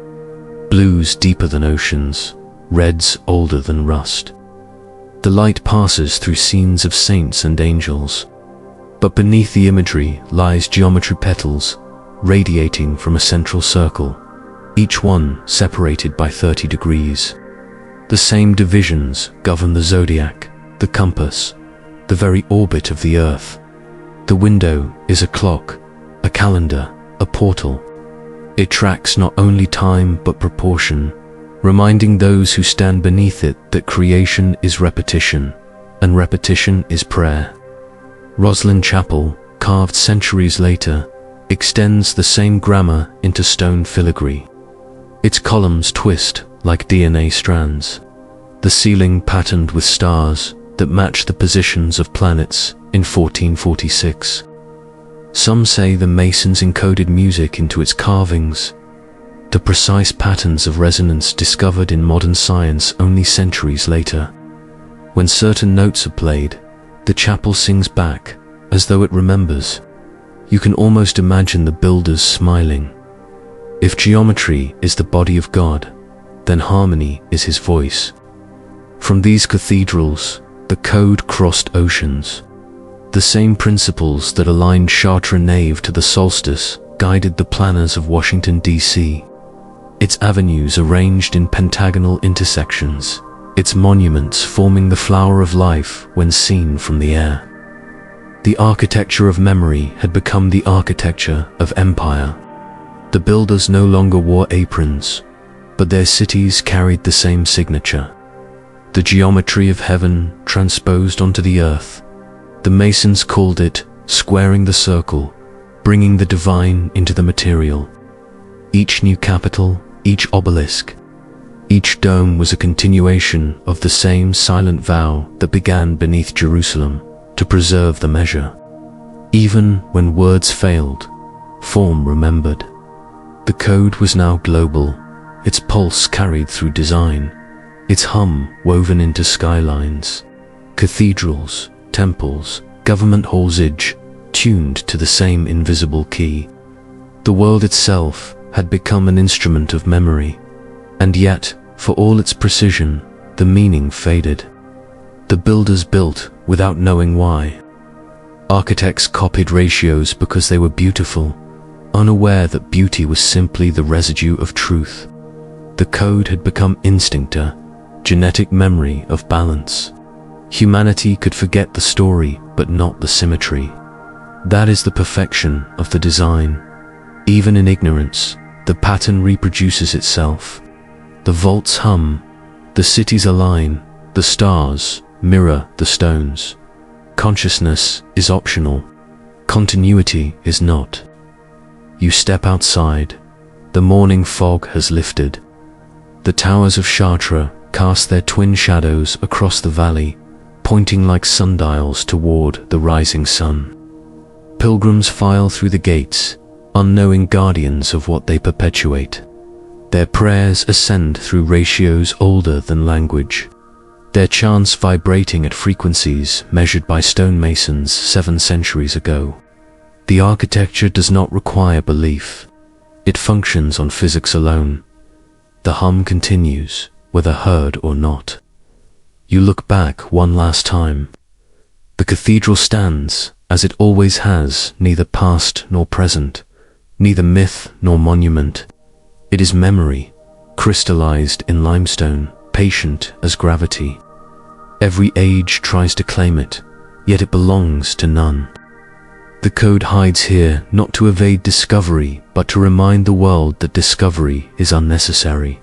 blues deeper than oceans, reds older than rust. The light passes through scenes of saints and angels, but beneath the imagery lies geometry petals, radiating from a central circle, each one separated by 30 degrees. The same divisions govern the zodiac, the compass, the very orbit of the earth. The window is a clock, a calendar, a portal. It tracks not only time but proportion, reminding those who stand beneath it that creation is repetition, and repetition is prayer. Roslin Chapel, carved centuries later, extends the same grammar into stone filigree. Its columns twist like DNA strands, the ceiling patterned with stars that match the positions of planets in 1446. Some say the masons encoded music into its carvings, the precise patterns of resonance discovered in modern science only centuries later. When certain notes are played, the chapel sings back as though it remembers. You can almost imagine the builders smiling. If geometry is the body of God, then harmony is his voice. From these cathedrals, the code crossed oceans. The same principles that aligned Chartres Nave to the solstice guided the planners of Washington, D.C. Its avenues arranged in pentagonal intersections, its monuments forming the flower of life when seen from the air. The architecture of memory had become the architecture of empire. The builders no longer wore aprons, but their cities carried the same signature. The geometry of heaven transposed onto the earth. The masons called it squaring the circle, bringing the divine into the material. Each new capital, each obelisk, each dome was a continuation of the same silent vow that began beneath Jerusalem to preserve the measure. Even when words failed, form remembered. The code was now global, its pulse carried through design, its hum woven into skylines. Cathedrals, temples, government halls each tuned to the same invisible key. The world itself had become an instrument of memory, and yet, for all its precision, the meaning faded. The builders built without knowing why. Architects copied ratios because they were beautiful, unaware that beauty was simply the residue of truth. The code had become instinct, a genetic memory of balance. Humanity could forget the story, but not the symmetry. That is the perfection of the design. Even in ignorance, the pattern reproduces itself. The vaults hum, the cities align, the stars mirror the stones. Consciousness is optional. Continuity is not. You step outside. The morning fog has lifted. The towers of Chartres cast their twin shadows across the valley, pointing like sundials toward the rising sun. Pilgrims file through the gates, unknowing guardians of what they perpetuate. Their prayers ascend through ratios older than language, their chants vibrating at frequencies measured by stonemasons 7 centuries ago. The architecture does not require belief. It functions on physics alone. The hum continues, whether heard or not. You look back one last time. The cathedral stands, as it always has, neither past nor present, neither myth nor monument. It is memory, crystallized in limestone, patient as gravity. Every age tries to claim it, yet it belongs to none. The code hides here not to evade discovery, but to remind the world that discovery is unnecessary.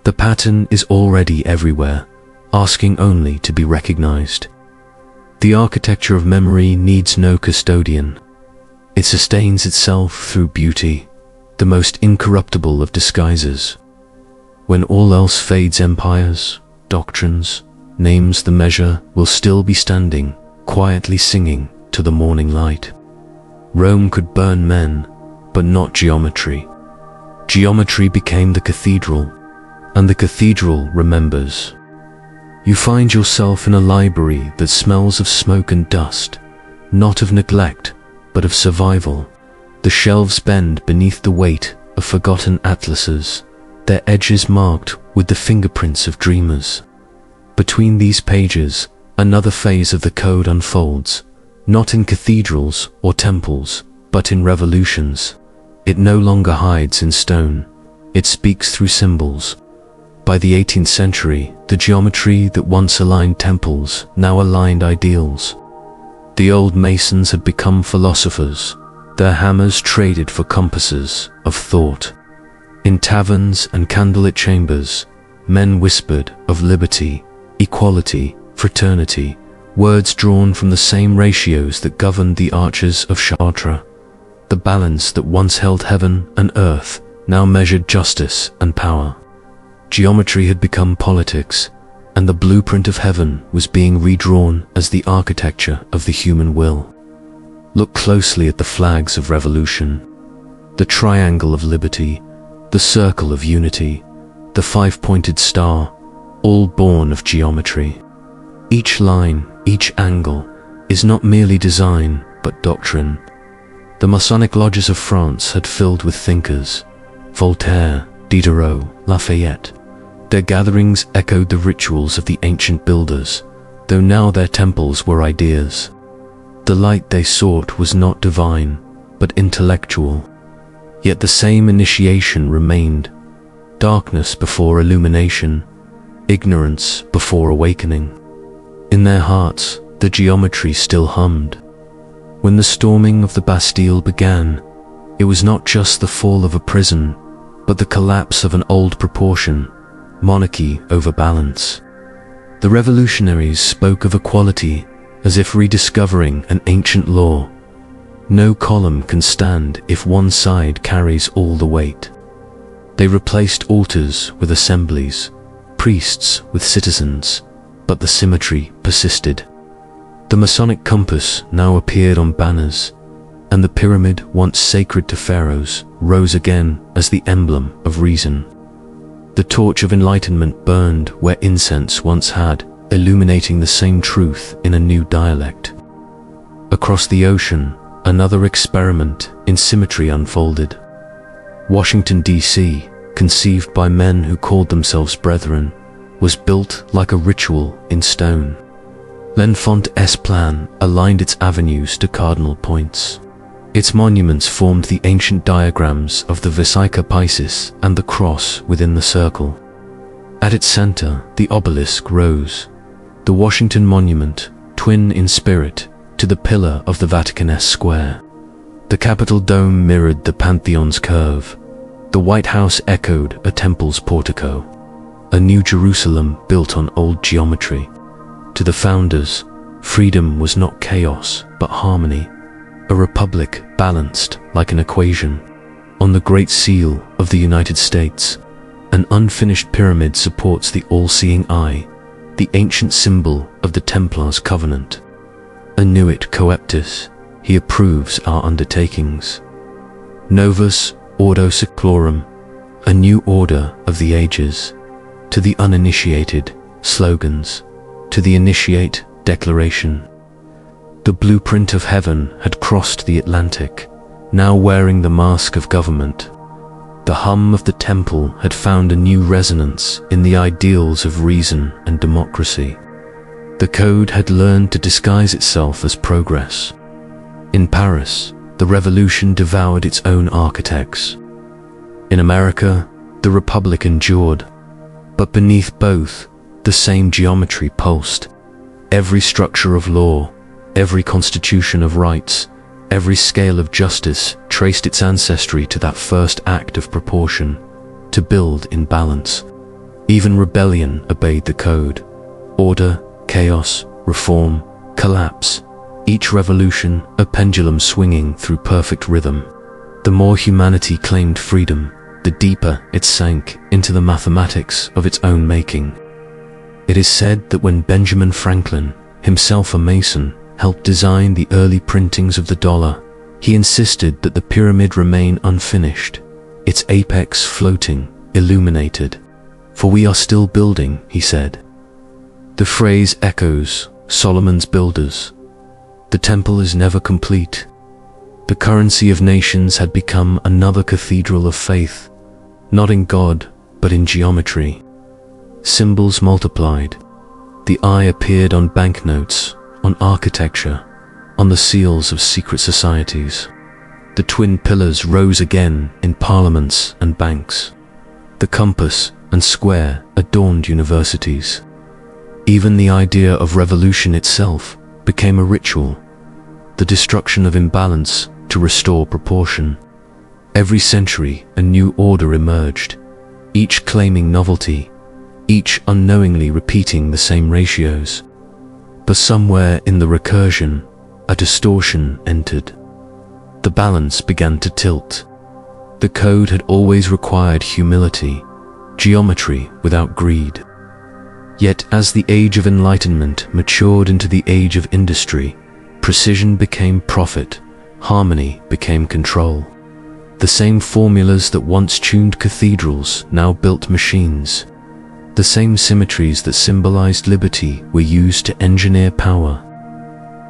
The pattern is already everywhere, asking only to be recognized. The architecture of memory needs no custodian. It sustains itself through beauty, the most incorruptible of disguises. When all else fades, empires, doctrines, names, the measure will still be standing, quietly singing to the morning light. Rome could burn men, but not geometry. Geometry became the cathedral, and the cathedral remembers. You find yourself in a library that smells of smoke and dust, not of neglect, but of survival. The shelves bend beneath the weight of forgotten atlases, their edges marked with the fingerprints of dreamers. Between these pages, another phase of the code unfolds, not in cathedrals or temples, but in revolutions. It no longer hides in stone, it speaks through symbols. By the 18th century, the geometry that once aligned temples now aligned ideals. The old masons had become philosophers, their hammers traded for compasses of thought. In taverns and candlelit chambers, men whispered of liberty, equality, fraternity, words drawn from the same ratios that governed the arches of Chartres. The balance that once held heaven and earth now measured justice and power. Geometry had become politics, and the blueprint of heaven was being redrawn as the architecture of the human will. Look closely at the flags of revolution, the triangle of liberty, the circle of unity, the five-pointed star, all born of geometry. Each line, each angle, is not merely design, but doctrine. The Masonic lodges of France had filled with thinkers, Voltaire, Diderot, Lafayette. Their gatherings echoed the rituals of the ancient builders, though now their temples were ideas. The light they sought was not divine, but intellectual. Yet the same initiation remained: darkness before illumination, ignorance before awakening. In their hearts, the geometry still hummed. When the storming of the Bastille began, it was not just the fall of a prison, but the collapse of an old proportion, monarchy over balance. The revolutionaries spoke of equality as if rediscovering an ancient law. No column can stand if one side carries all the weight. They replaced altars with assemblies, priests with citizens, but the symmetry persisted. The Masonic compass now appeared on banners, and the pyramid, once sacred to pharaohs, rose again as the emblem of reason. The torch of enlightenment burned where incense once had, illuminating the same truth in a new dialect. Across the ocean, another experiment in symmetry unfolded. Washington, D.C., conceived by men who called themselves brethren, was built like a ritual in stone. L'Enfant's plan aligned its avenues to cardinal points. Its monuments formed the ancient diagrams of the Vesica Piscis and the cross within the circle. At its center, the obelisk rose, the Washington Monument, twin in spirit to the pillar of the Vatican's square. The Capitol dome mirrored the Pantheon's curve. The White House echoed a temple's portico. A new Jerusalem built on old geometry. To the founders, freedom was not chaos, but harmony. A republic balanced like an equation. On the Great Seal of the United States, an unfinished pyramid supports the all-seeing eye, the ancient symbol of the Templars' covenant. Annuit coeptis, he approves our undertakings. Novus Ordo Seclorum, a new order of the ages. To the uninitiated, slogans. To the initiate, declaration. The blueprint of heaven had crossed the Atlantic, now wearing the mask of government. The hum of the temple had found a new resonance in the ideals of reason and democracy. The code had learned to disguise itself as progress. In Paris, the revolution devoured its own architects. In America, the republic endured, but beneath both, the same geometry pulsed. Every structure of law, every constitution of rights, every scale of justice traced its ancestry to that first act of proportion, to build in balance. Even rebellion obeyed the code. Order, chaos, reform, collapse. Each revolution, a pendulum swinging through perfect rhythm. The more humanity claimed freedom, the deeper it sank into the mathematics of its own making. It is said that when Benjamin Franklin, himself a Mason, helped design the early printings of the dollar, he insisted that the pyramid remain unfinished, its apex floating, illuminated. "For we are still building," he said. The phrase echoes Solomon's builders. The temple is never complete. The currency of nations had become another cathedral of faith, not in God, but in geometry. Symbols multiplied. The eye appeared on banknotes, on architecture, on the seals of secret societies. The twin pillars rose again in parliaments and banks. The compass and square adorned universities. Even the idea of revolution itself became a ritual, the destruction of imbalance to restore proportion. Every century a new order emerged, each claiming novelty, each unknowingly repeating the same ratios. But somewhere in the recursion, a distortion entered. The balance began to tilt. The code had always required humility, geometry without greed. Yet as the age of enlightenment matured into the age of industry, precision became profit, harmony became control. The same formulas that once tuned cathedrals now built machines. The same symmetries that symbolized liberty were used to engineer power.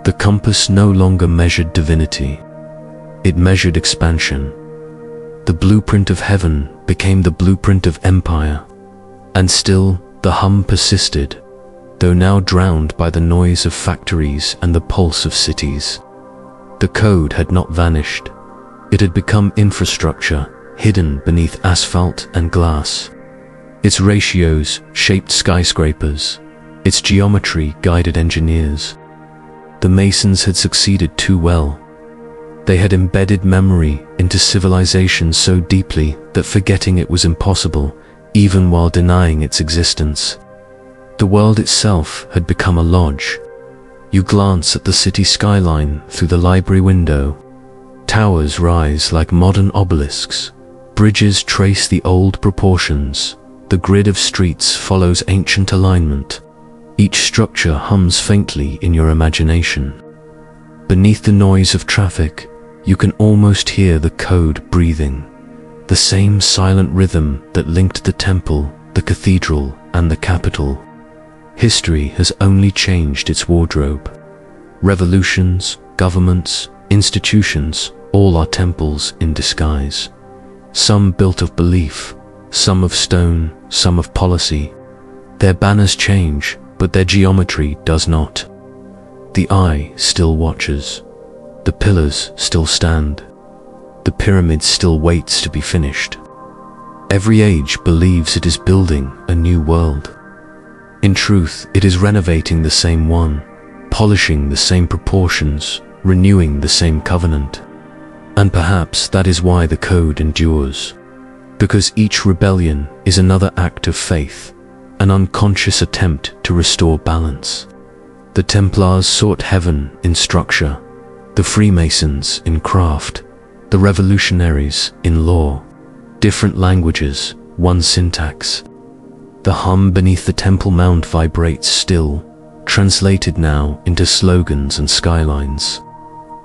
The compass no longer measured divinity. It measured expansion. The blueprint of heaven became the blueprint of empire. And still, the hum persisted, though now drowned by the noise of factories and the pulse of cities. The code had not vanished. It had become infrastructure, hidden beneath asphalt and glass. Its ratios shaped skyscrapers. Its geometry guided engineers. The Masons had succeeded too well. They had embedded memory into civilization so deeply that forgetting it was impossible, even while denying its existence. The world itself had become a lodge. You glance at the city skyline through the library window. Towers rise like modern obelisks. Bridges trace the old proportions. The grid of streets follows ancient alignment. Each structure hums faintly in your imagination. Beneath the noise of traffic, you can almost hear the code breathing. The same silent rhythm that linked the temple, the cathedral, and the capital. History has only changed its wardrobe. Revolutions, governments, institutions, all are temples in disguise. Some built of belief, some of stone, some of policy. Their banners change, but their geometry does not. The eye still watches. The pillars still stand. The pyramid still waits to be finished. Every age believes it is building a new world. In truth, it is renovating the same one, polishing the same proportions, renewing the same covenant. And perhaps that is why the code endures. Because each rebellion is another act of faith, an unconscious attempt to restore balance. The Templars sought heaven in structure, the Freemasons in craft, the revolutionaries in law. Different languages, one syntax. The hum beneath the temple mount vibrates still, translated now into slogans and skylines.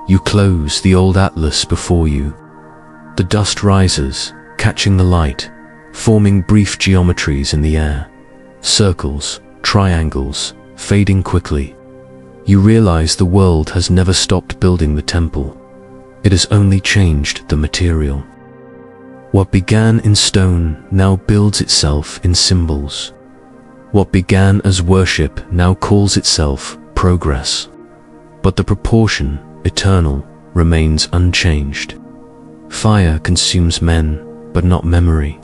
You close the old atlas before you. The dust rises, catching the light, forming brief geometries in the air. Circles, triangles, fading quickly. You realize the world has never stopped building the temple. It has only changed the material. What began in stone now builds itself in symbols. What began as worship now calls itself progress. But the proportion, eternal, remains unchanged. Fire consumes men, but not memory.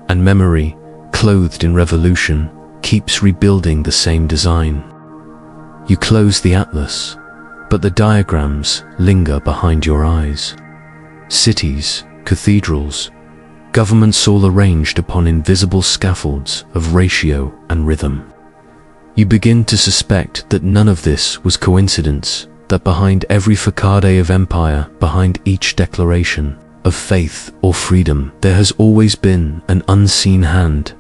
And memory, clothed in revolution, keeps rebuilding the same design. You close the atlas, but the diagrams linger behind your eyes. Cities, cathedrals, governments all arranged upon invisible scaffolds of ratio and rhythm. You begin to suspect that none of this was coincidence, that behind every facade of empire, behind each declaration of faith or freedom, there has always been an unseen hand.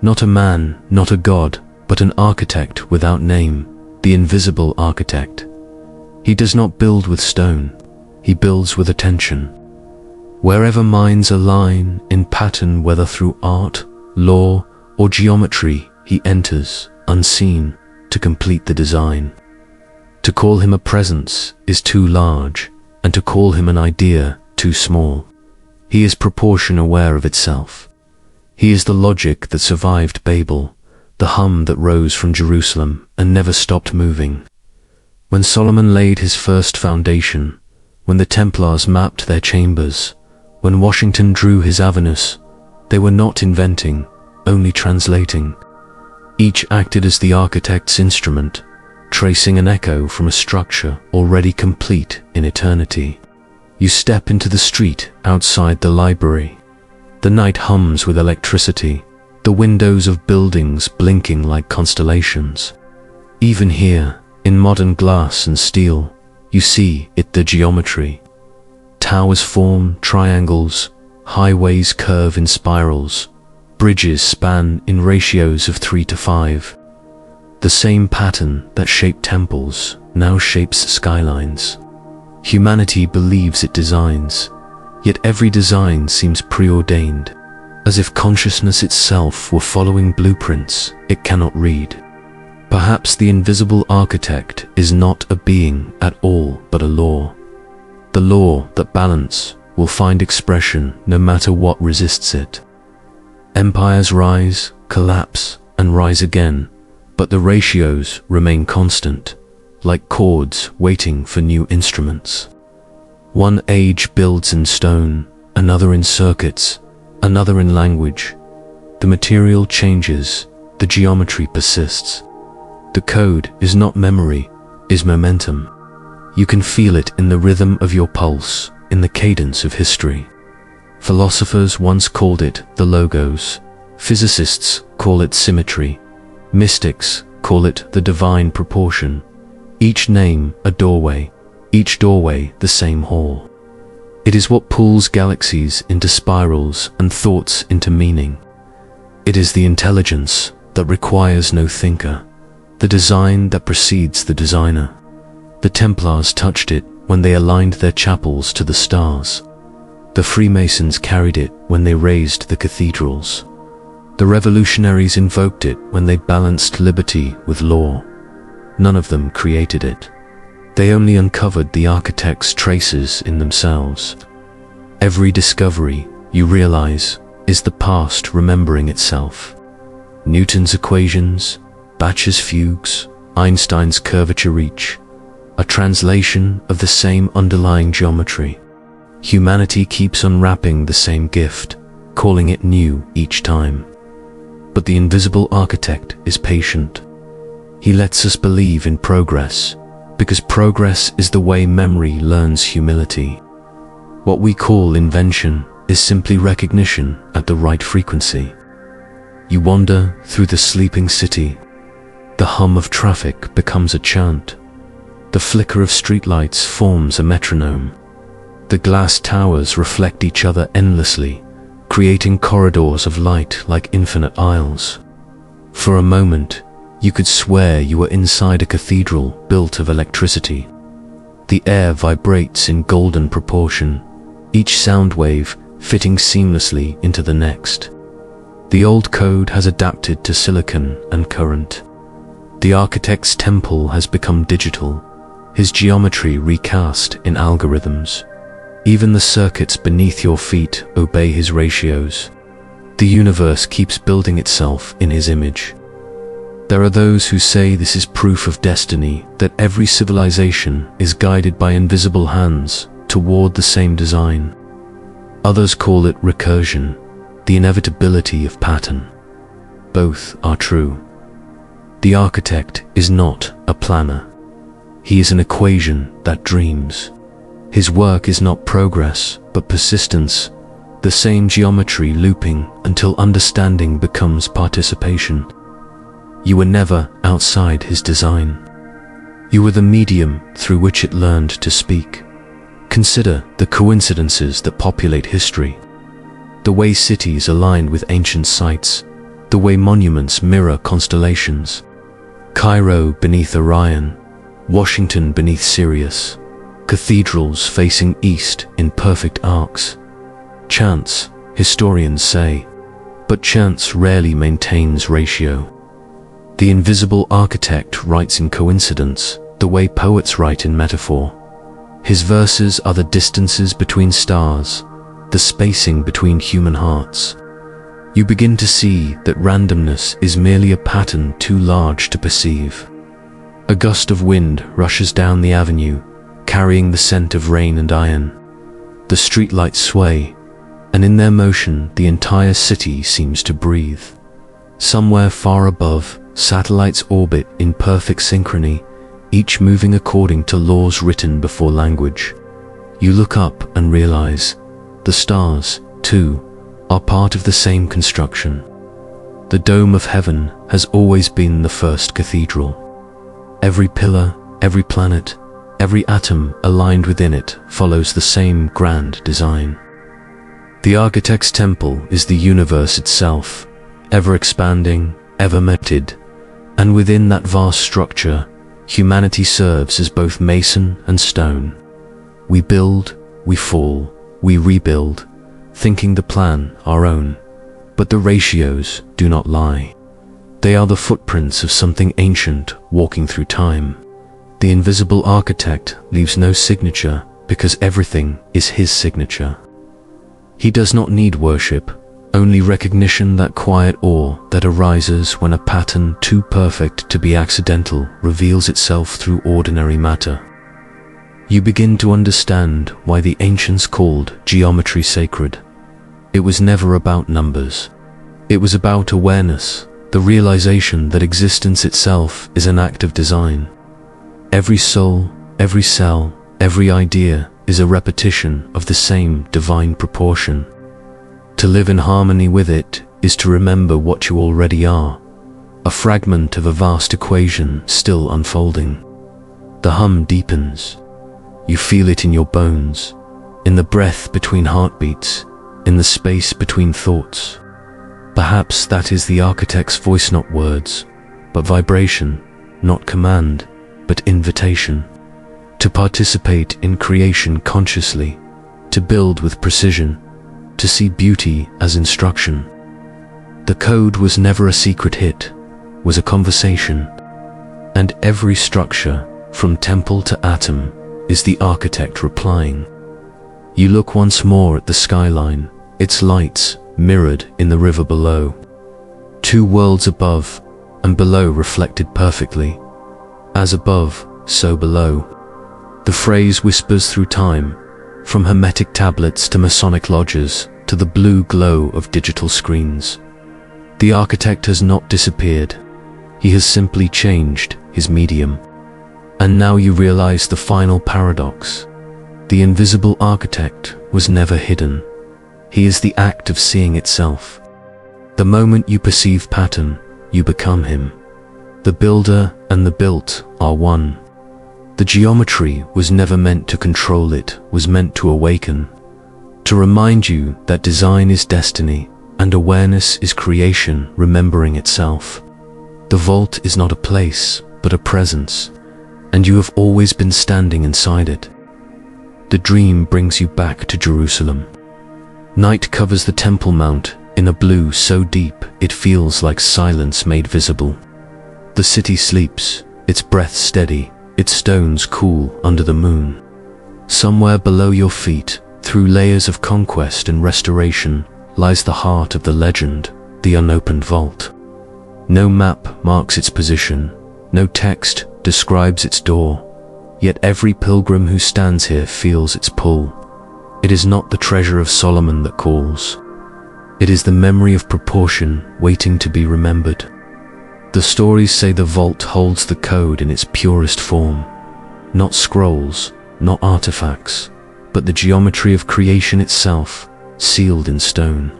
Not a man, not a god, but an architect without name, the invisible architect. He does not build with stone, he builds with attention. Wherever minds align in pattern, whether through art, law, or geometry, he enters, unseen, to complete the design. To call him a presence is too large, and to call him an idea too small. He is proportion aware of itself. He is the logic that survived Babel, the hum that rose from Jerusalem and never stopped moving. When Solomon laid his first foundation, when the Templars mapped their chambers, when Washington drew his Avernus, they were not inventing, only translating. Each acted as the architect's instrument, tracing an echo from a structure already complete in eternity. You step into the street outside the library. The night hums with electricity, the windows of buildings blinking like constellations. Even here, in modern glass and steel, you see it, the geometry. Towers form triangles, highways curve in spirals, bridges span in ratios of 3 to 5. The same pattern that shaped temples now shapes skylines. Humanity believes it designs, yet every design seems preordained, as if consciousness itself were following blueprints it cannot read. Perhaps the invisible architect is not a being at all, but a law. The law that balance will find expression no matter what resists it. Empires rise, collapse, and rise again, but the ratios remain constant, like chords waiting for new instruments. One age builds in stone, another in circuits, another in language. The material changes, the geometry persists. The code is not memory, is momentum. You can feel it in the rhythm of your pulse, in the cadence of history. Philosophers once called it the logos. Physicists call it symmetry. Mystics call it the divine proportion. Each name a doorway, each doorway the same hall. It is what pulls galaxies into spirals and thoughts into meaning. It is the intelligence that requires no thinker, the design that precedes the designer. The Templars touched it when they aligned their chapels to the stars. The Freemasons carried it when they raised the cathedrals. The revolutionaries invoked it when they balanced liberty with law. None of them created it. They only uncovered the architect's traces in themselves. Every discovery, you realize, is the past remembering itself. Newton's equations, Bach's fugues, Einstein's curvature reach, a translation of the same underlying geometry. Humanity keeps unwrapping the same gift, calling it new each time. But the invisible architect is patient. He lets us believe in progress, because progress is the way memory learns humility. What we call invention is simply recognition at the right frequency. You wander through the sleeping city. The hum of traffic becomes a chant. The flicker of streetlights forms a metronome. The glass towers reflect each other endlessly, creating corridors of light like infinite aisles. For a moment, you could swear you were inside a cathedral built of electricity. The air vibrates in golden proportion, each sound wave fitting seamlessly into the next. The old code has adapted to silicon and current. The architect's temple has become digital, his geometry recast in algorithms. Even the circuits beneath your feet obey his ratios. The universe keeps building itself in his image. There are those who say this is proof of destiny, that every civilization is guided by invisible hands toward the same design. Others call it recursion, the inevitability of pattern. Both are true. The architect is not a planner. He is an equation that dreams. His work is not progress, but persistence, the same geometry looping until understanding becomes participation. You were never outside his design. You were the medium through which it learned to speak. Consider the coincidences that populate history. The way cities align with ancient sites, the way monuments mirror constellations. Cairo beneath Orion, Washington beneath Sirius, cathedrals facing east in perfect arcs. Chance, historians say, but chance rarely maintains ratio. The invisible architect writes in coincidence, the way poets write in metaphor. His verses are the distances between stars, the spacing between human hearts. You begin to see that randomness is merely a pattern too large to perceive. A gust of wind rushes down the avenue, carrying the scent of rain and iron. The streetlights sway, and in their motion the entire city seems to breathe. Somewhere far above, satellites orbit in perfect synchrony, each moving according to laws written before language. You look up and realize the stars, too, are part of the same construction. The dome of heaven has always been the first cathedral. Every pillar, every planet, every atom aligned within it follows the same grand design. The architect's temple is the universe itself, ever expanding, ever meted, and within that vast structure, humanity serves as both mason and stone. We build, we fall, we rebuild, thinking the plan our own, but the ratios do not lie. They are the footprints of something ancient walking through time. The invisible architect leaves no signature because everything is his signature. He does not need worship, only recognition, that quiet awe that arises when a pattern too perfect to be accidental reveals itself through ordinary matter. You begin to understand why the ancients called geometry sacred. It was never about numbers. It was about awareness, the realization that existence itself is an act of design. Every soul, every cell, every idea is a repetition of the same divine proportion. To live in harmony with it is to remember what you already are, a fragment of a vast equation still unfolding. The hum deepens. You feel it in your bones, in the breath between heartbeats, in the space between thoughts. Perhaps that is the architect's voice, not words, but vibration, not command, but invitation. To participate in creation consciously, to build with precision, to see beauty as instruction. The code was never a secret hit, was a conversation, and every structure, from temple to atom, is the architect replying. You look once more at the skyline, its lights mirrored in the river below. Two worlds above and below reflected perfectly. As above, so below. The phrase whispers through time, from hermetic tablets to Masonic lodges to the blue glow of digital screens. The architect has not disappeared. He has simply changed his medium. And now you realize the final paradox. The invisible architect was never hidden. He is the act of seeing itself. The moment you perceive pattern, you become him. The builder and the built are one. The geometry was never meant to control, it was meant to awaken, to remind you that design is destiny and awareness is creation remembering itself. The vault is not a place, but a presence, and you have always been standing inside it. The dream brings you back to Jerusalem. Night covers the Temple Mount in a blue so deep it feels like silence made visible. The city sleeps, its breath steady, its stones cool under the moon. Somewhere below your feet, through layers of conquest and restoration, lies the heart of the legend, the unopened vault. No map marks its position, no text describes its door, yet every pilgrim who stands here feels its pull. It is not the treasure of Solomon that calls. It is the memory of proportion waiting to be remembered. The stories say the vault holds the code in its purest form. Not scrolls, not artifacts, but the geometry of creation itself, sealed in stone.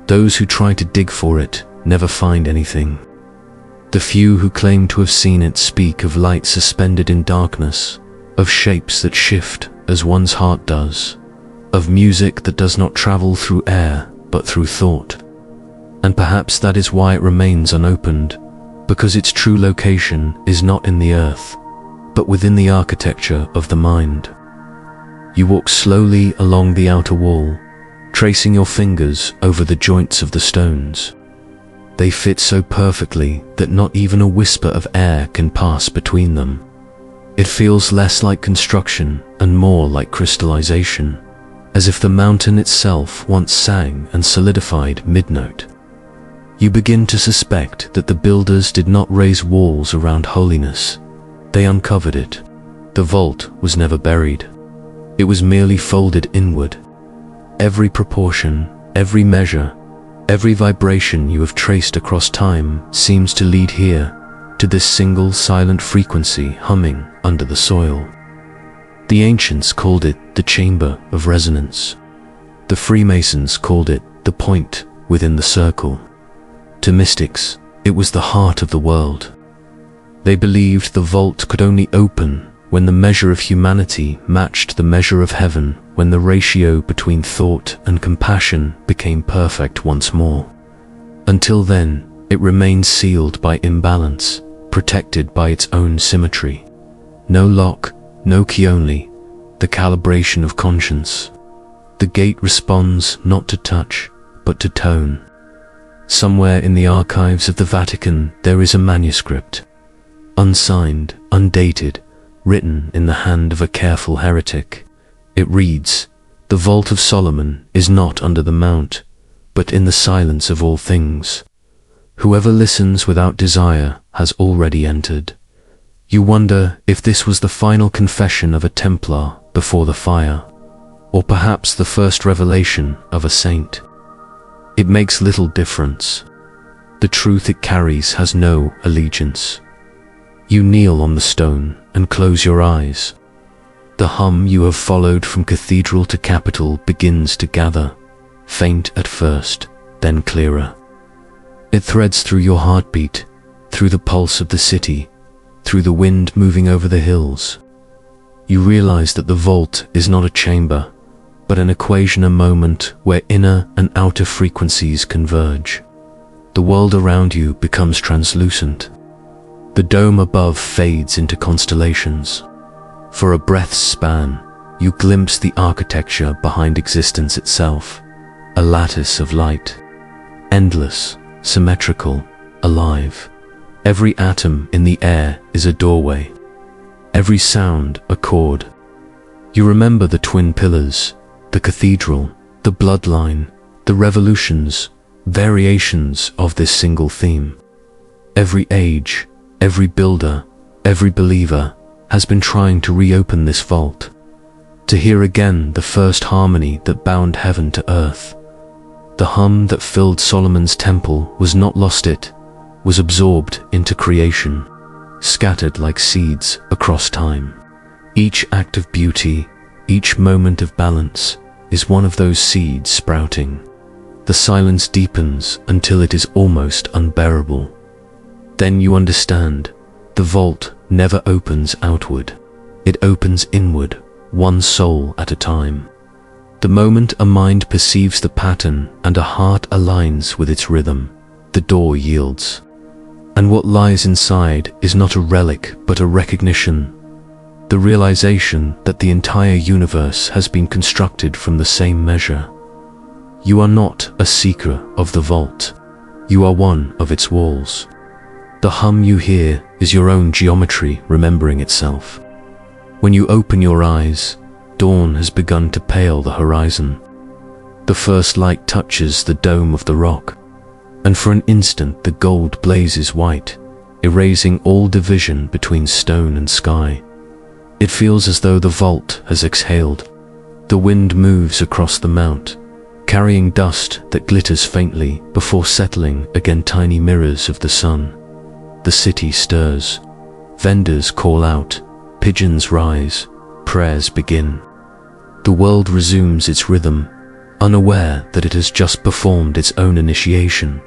Those who try to dig for it never find anything. The few who claim to have seen it speak of light suspended in darkness, of shapes that shift as one's heart does, of music that does not travel through air but through thought. And perhaps that is why it remains unopened, because its true location is not in the earth, but within the architecture of the mind. You walk slowly along the outer wall, tracing your fingers over the joints of the stones. They fit so perfectly that not even a whisper of air can pass between them. It feels less like construction and more like crystallization, as if the mountain itself once sang and solidified mid-note. You begin to suspect that the builders did not raise walls around holiness. They uncovered it. The vault was never buried. It was merely folded inward. Every proportion, every measure, every vibration you have traced across time seems to lead here, to this single silent frequency humming under the soil. The ancients called it the chamber of resonance. The Freemasons called it the point within the circle. To mystics, it was the heart of the world. They believed the vault could only open when the measure of humanity matched the measure of heaven, when the ratio between thought and compassion became perfect once more. Until then, it remained sealed by imbalance, protected by its own symmetry. No lock, no key, only the calibration of conscience. The gate responds not to touch, but to tone. Somewhere in the archives of the Vatican there is a manuscript, unsigned, undated, written in the hand of a careful heretic. It reads, "The vault of Solomon is not under the mount, but in the silence of all things. Whoever listens without desire has already entered." You wonder if this was the final confession of a Templar before the fire, or perhaps the first revelation of a saint. It makes little difference. The truth it carries has no allegiance. You kneel on the stone and close your eyes. The hum you have followed from cathedral to capital begins to gather, faint at first, then clearer. It threads through your heartbeat, through the pulse of the city, through the wind moving over the hills. You realize that the vault is not a chamber, but an equation, a moment where inner and outer frequencies converge. The world around you becomes translucent. The dome above fades into constellations. For a breath's span, you glimpse the architecture behind existence itself, a lattice of light, endless, symmetrical, alive. Every atom in the air is a doorway, every sound a chord. You remember the twin pillars, the cathedral, the bloodline, the revolutions, variations of this single theme. Every age, every builder, every believer has been trying to reopen this vault, to hear again the first harmony that bound heaven to earth. The hum that filled Solomon's temple was not lost, it was absorbed into creation, scattered like seeds across time. Each act of beauty, each moment of balance, is one of those seeds sprouting. The silence deepens until it is almost unbearable. Then you understand, the vault never opens outward. It opens inward, one soul at a time. The moment a mind perceives the pattern and a heart aligns with its rhythm, the door yields. And what lies inside is not a relic but a recognition, the realization that the entire universe has been constructed from the same measure. You are not a seeker of the vault. You are one of its walls. The hum you hear is your own geometry remembering itself. When you open your eyes, dawn has begun to pale the horizon. The first light touches the dome of the rock, and for an instant the gold blazes white, erasing all division between stone and sky. It feels as though the vault has exhaled. The wind moves across the mount, carrying dust that glitters faintly before settling against tiny mirrors of the sun. The city stirs. Vendors call out, pigeons rise, prayers begin. The world resumes its rhythm, unaware that it has just performed its own initiation.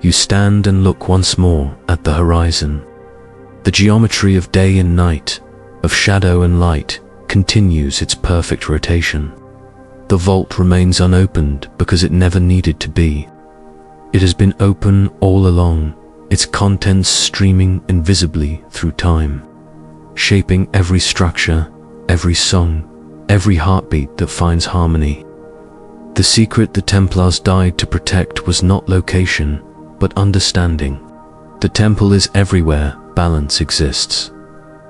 You stand and look once more at the horizon. The geometry of day and night, of shadow and light, continues its perfect rotation. The vault remains unopened because it never needed to be. It has been open all along, its contents streaming invisibly through time, shaping every structure, every song, every heartbeat that finds harmony. The secret the Templars died to protect was not location, but understanding. The temple is everywhere balance exists.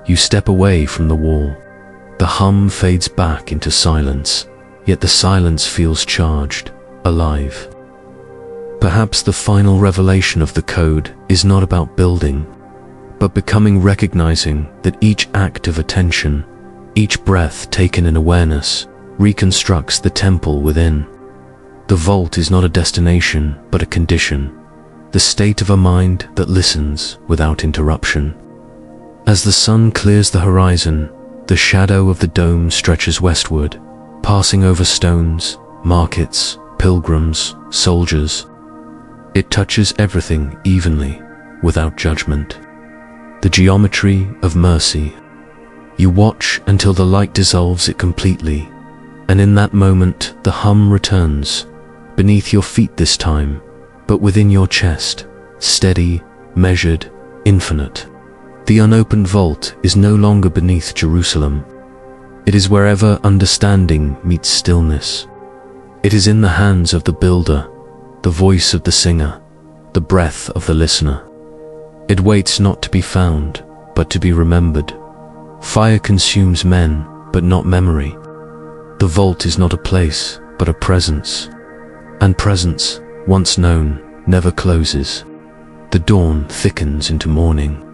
You step away from the wall. The hum fades back into silence, yet the silence feels charged, alive. Perhaps the final revelation of the code is not about building, but recognizing that each act of attention, each breath taken in awareness, reconstructs the temple within. The vault is not a destination, but a condition, the state of a mind that listens without interruption. As the sun clears the horizon, the shadow of the dome stretches westward, passing over stones, markets, pilgrims, soldiers. It touches everything evenly, without judgment. The geometry of mercy. You watch until the light dissolves it completely, and in that moment the hum returns, beneath your feet this time, but within your chest, steady, measured, infinite. The unopened vault is no longer beneath Jerusalem. It is wherever understanding meets stillness. It is in the hands of the builder, the voice of the singer, the breath of the listener. It waits not to be found, but to be remembered. Fire consumes men, but not memory. The vault is not a place, but a presence. And presence, once known, never closes. The dawn thickens into morning.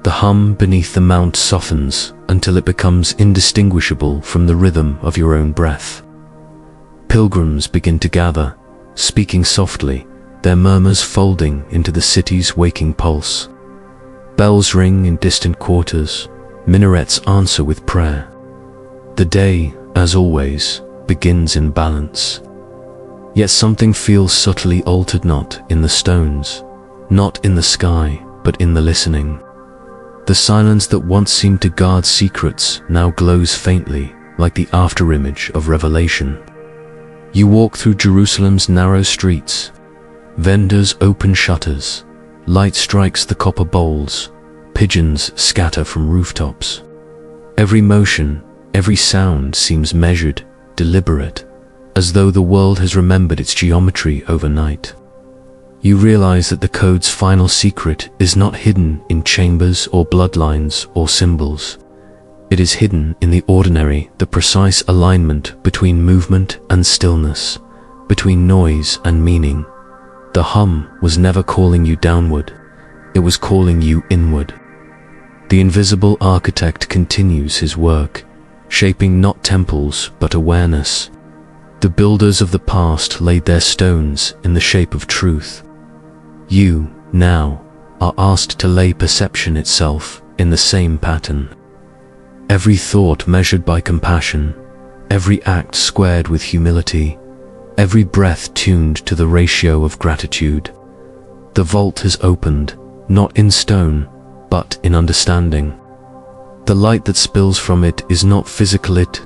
The hum beneath the mount softens until it becomes indistinguishable from the rhythm of your own breath. Pilgrims begin to gather, speaking softly, their murmurs folding into the city's waking pulse. Bells ring in distant quarters, minarets answer with prayer. The day, as always, begins in balance. Yet something feels subtly altered, not in the stones, not in the sky, but in the listening. The silence that once seemed to guard secrets now glows faintly, like the afterimage of revelation. You walk through Jerusalem's narrow streets. Vendors open shutters, light strikes the copper bowls, pigeons scatter from rooftops. Every motion, every sound seems measured, deliberate, as though the world has remembered its geometry overnight. You realize that the code's final secret is not hidden in chambers or bloodlines or symbols. It is hidden in the ordinary, the precise alignment between movement and stillness, between noise and meaning. The hum was never calling you downward, it was calling you inward. The invisible architect continues his work, shaping not temples but awareness. The builders of the past laid their stones in the shape of truth. You, now, are asked to lay perception itself in the same pattern. Every thought measured by compassion, every act squared with humility, every breath tuned to the ratio of gratitude. The vault has opened, not in stone, but in understanding. The light that spills from it is not physical, it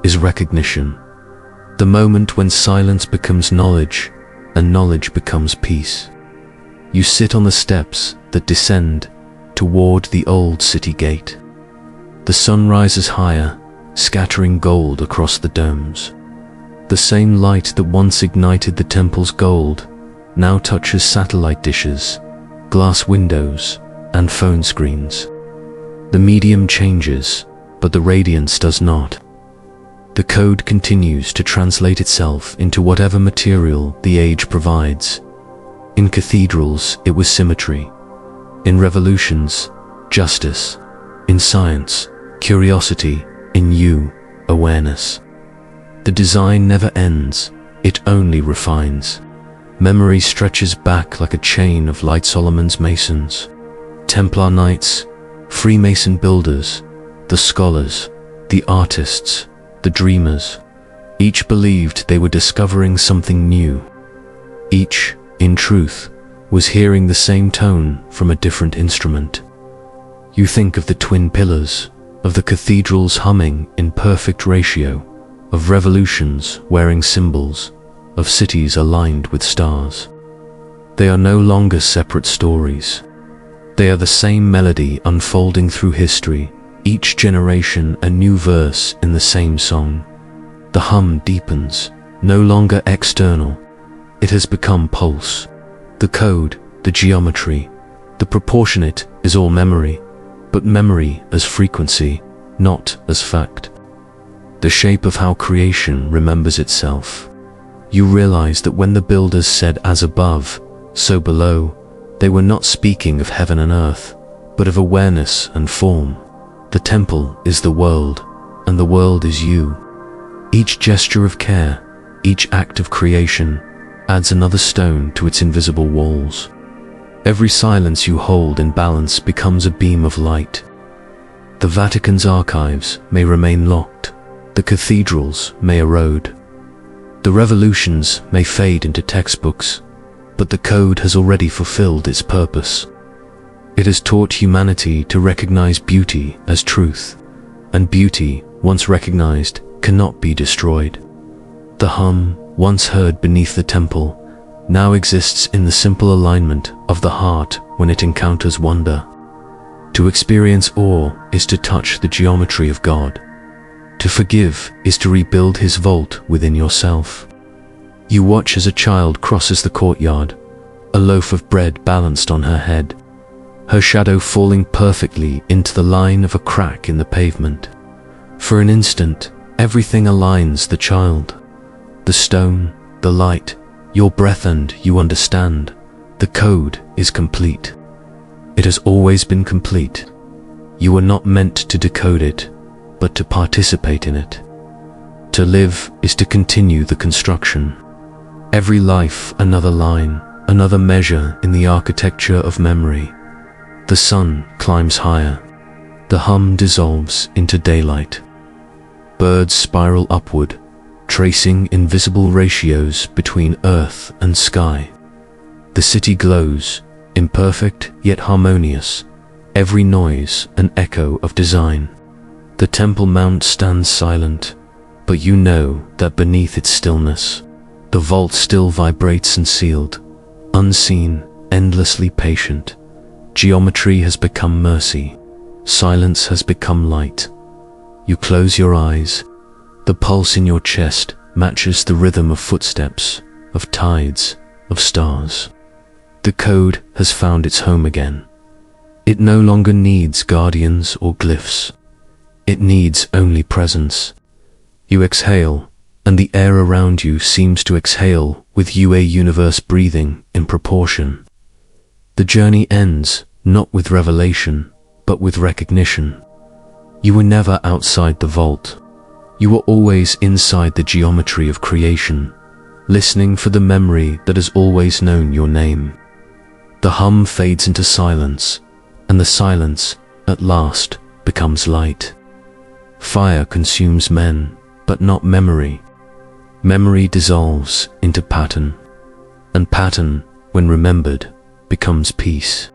is recognition. The moment when silence becomes knowledge, and knowledge becomes peace. You sit on the steps that descend toward the old city gate. The sun rises higher, scattering gold across the domes. The same light that once ignited the temple's gold now touches satellite dishes, glass windows, and phone screens. The medium changes, but the radiance does not. The code continues to translate itself into whatever material the age provides. In cathedrals, it was symmetry. In revolutions, justice. In science, curiosity. In you, awareness. The design never ends, it only refines. Memory stretches back like a chain of light. Solomon's masons, Templar knights, Freemason builders, the scholars, the artists, the dreamers. Each believed they were discovering something new. Each, in truth, was hearing the same tone from a different instrument. You think of the twin pillars, of the cathedrals humming in perfect ratio, of revolutions wearing symbols, of cities aligned with stars. They are no longer separate stories. They are the same melody unfolding through history, each generation a new verse in the same song. The hum deepens, no longer external. It has become pulse. The code, the geometry, the proportionate is all memory, but memory as frequency, not as fact. The shape of how creation remembers itself. You realize that when the builders said as above, so below, they were not speaking of heaven and earth, but of awareness and form. The temple is the world, and the world is you. Each gesture of care, each act of creation, adds another stone to its invisible walls. Every silence you hold in balance becomes a beam of light. The Vatican's archives may remain locked, the cathedrals may erode, the revolutions may fade into textbooks, but the code has already fulfilled its purpose. It has taught humanity to recognize beauty as truth, and beauty, once recognized, cannot be destroyed. The hum, once heard beneath the temple, now exists in the simple alignment of the heart when it encounters wonder. To experience awe is to touch the geometry of God. To forgive is to rebuild His vault within yourself. You watch as a child crosses the courtyard, a loaf of bread balanced on her head, her shadow falling perfectly into the line of a crack in the pavement. For an instant, everything aligns the child. The stone, the light, your breath, and you understand. The code is complete. It has always been complete. You were not meant to decode it, but to participate in it. To live is to continue the construction. Every life another line, another measure in the architecture of memory. The sun climbs higher. The hum dissolves into daylight. Birds spiral upward, tracing invisible ratios between earth and sky. The city glows, imperfect yet harmonious, every noise an echo of design. The Temple Mount stands silent, but you know that beneath its stillness, the vault still vibrates and sealed, unseen, endlessly patient. Geometry has become mercy. Silence has become light. You close your eyes. The pulse in your chest matches the rhythm of footsteps, of tides, of stars. The code has found its home again. It no longer needs guardians or glyphs. It needs only presence. You exhale, and the air around you seems to exhale with you, a universe breathing in proportion. The journey ends not with revelation, but with recognition. You were never outside the vault. You were always inside the geometry of creation, listening for the memory that has always known your name. The hum fades into silence, and the silence, at last, becomes light. Fire consumes men, but not memory. Memory dissolves into pattern, and pattern, when remembered, becomes peace.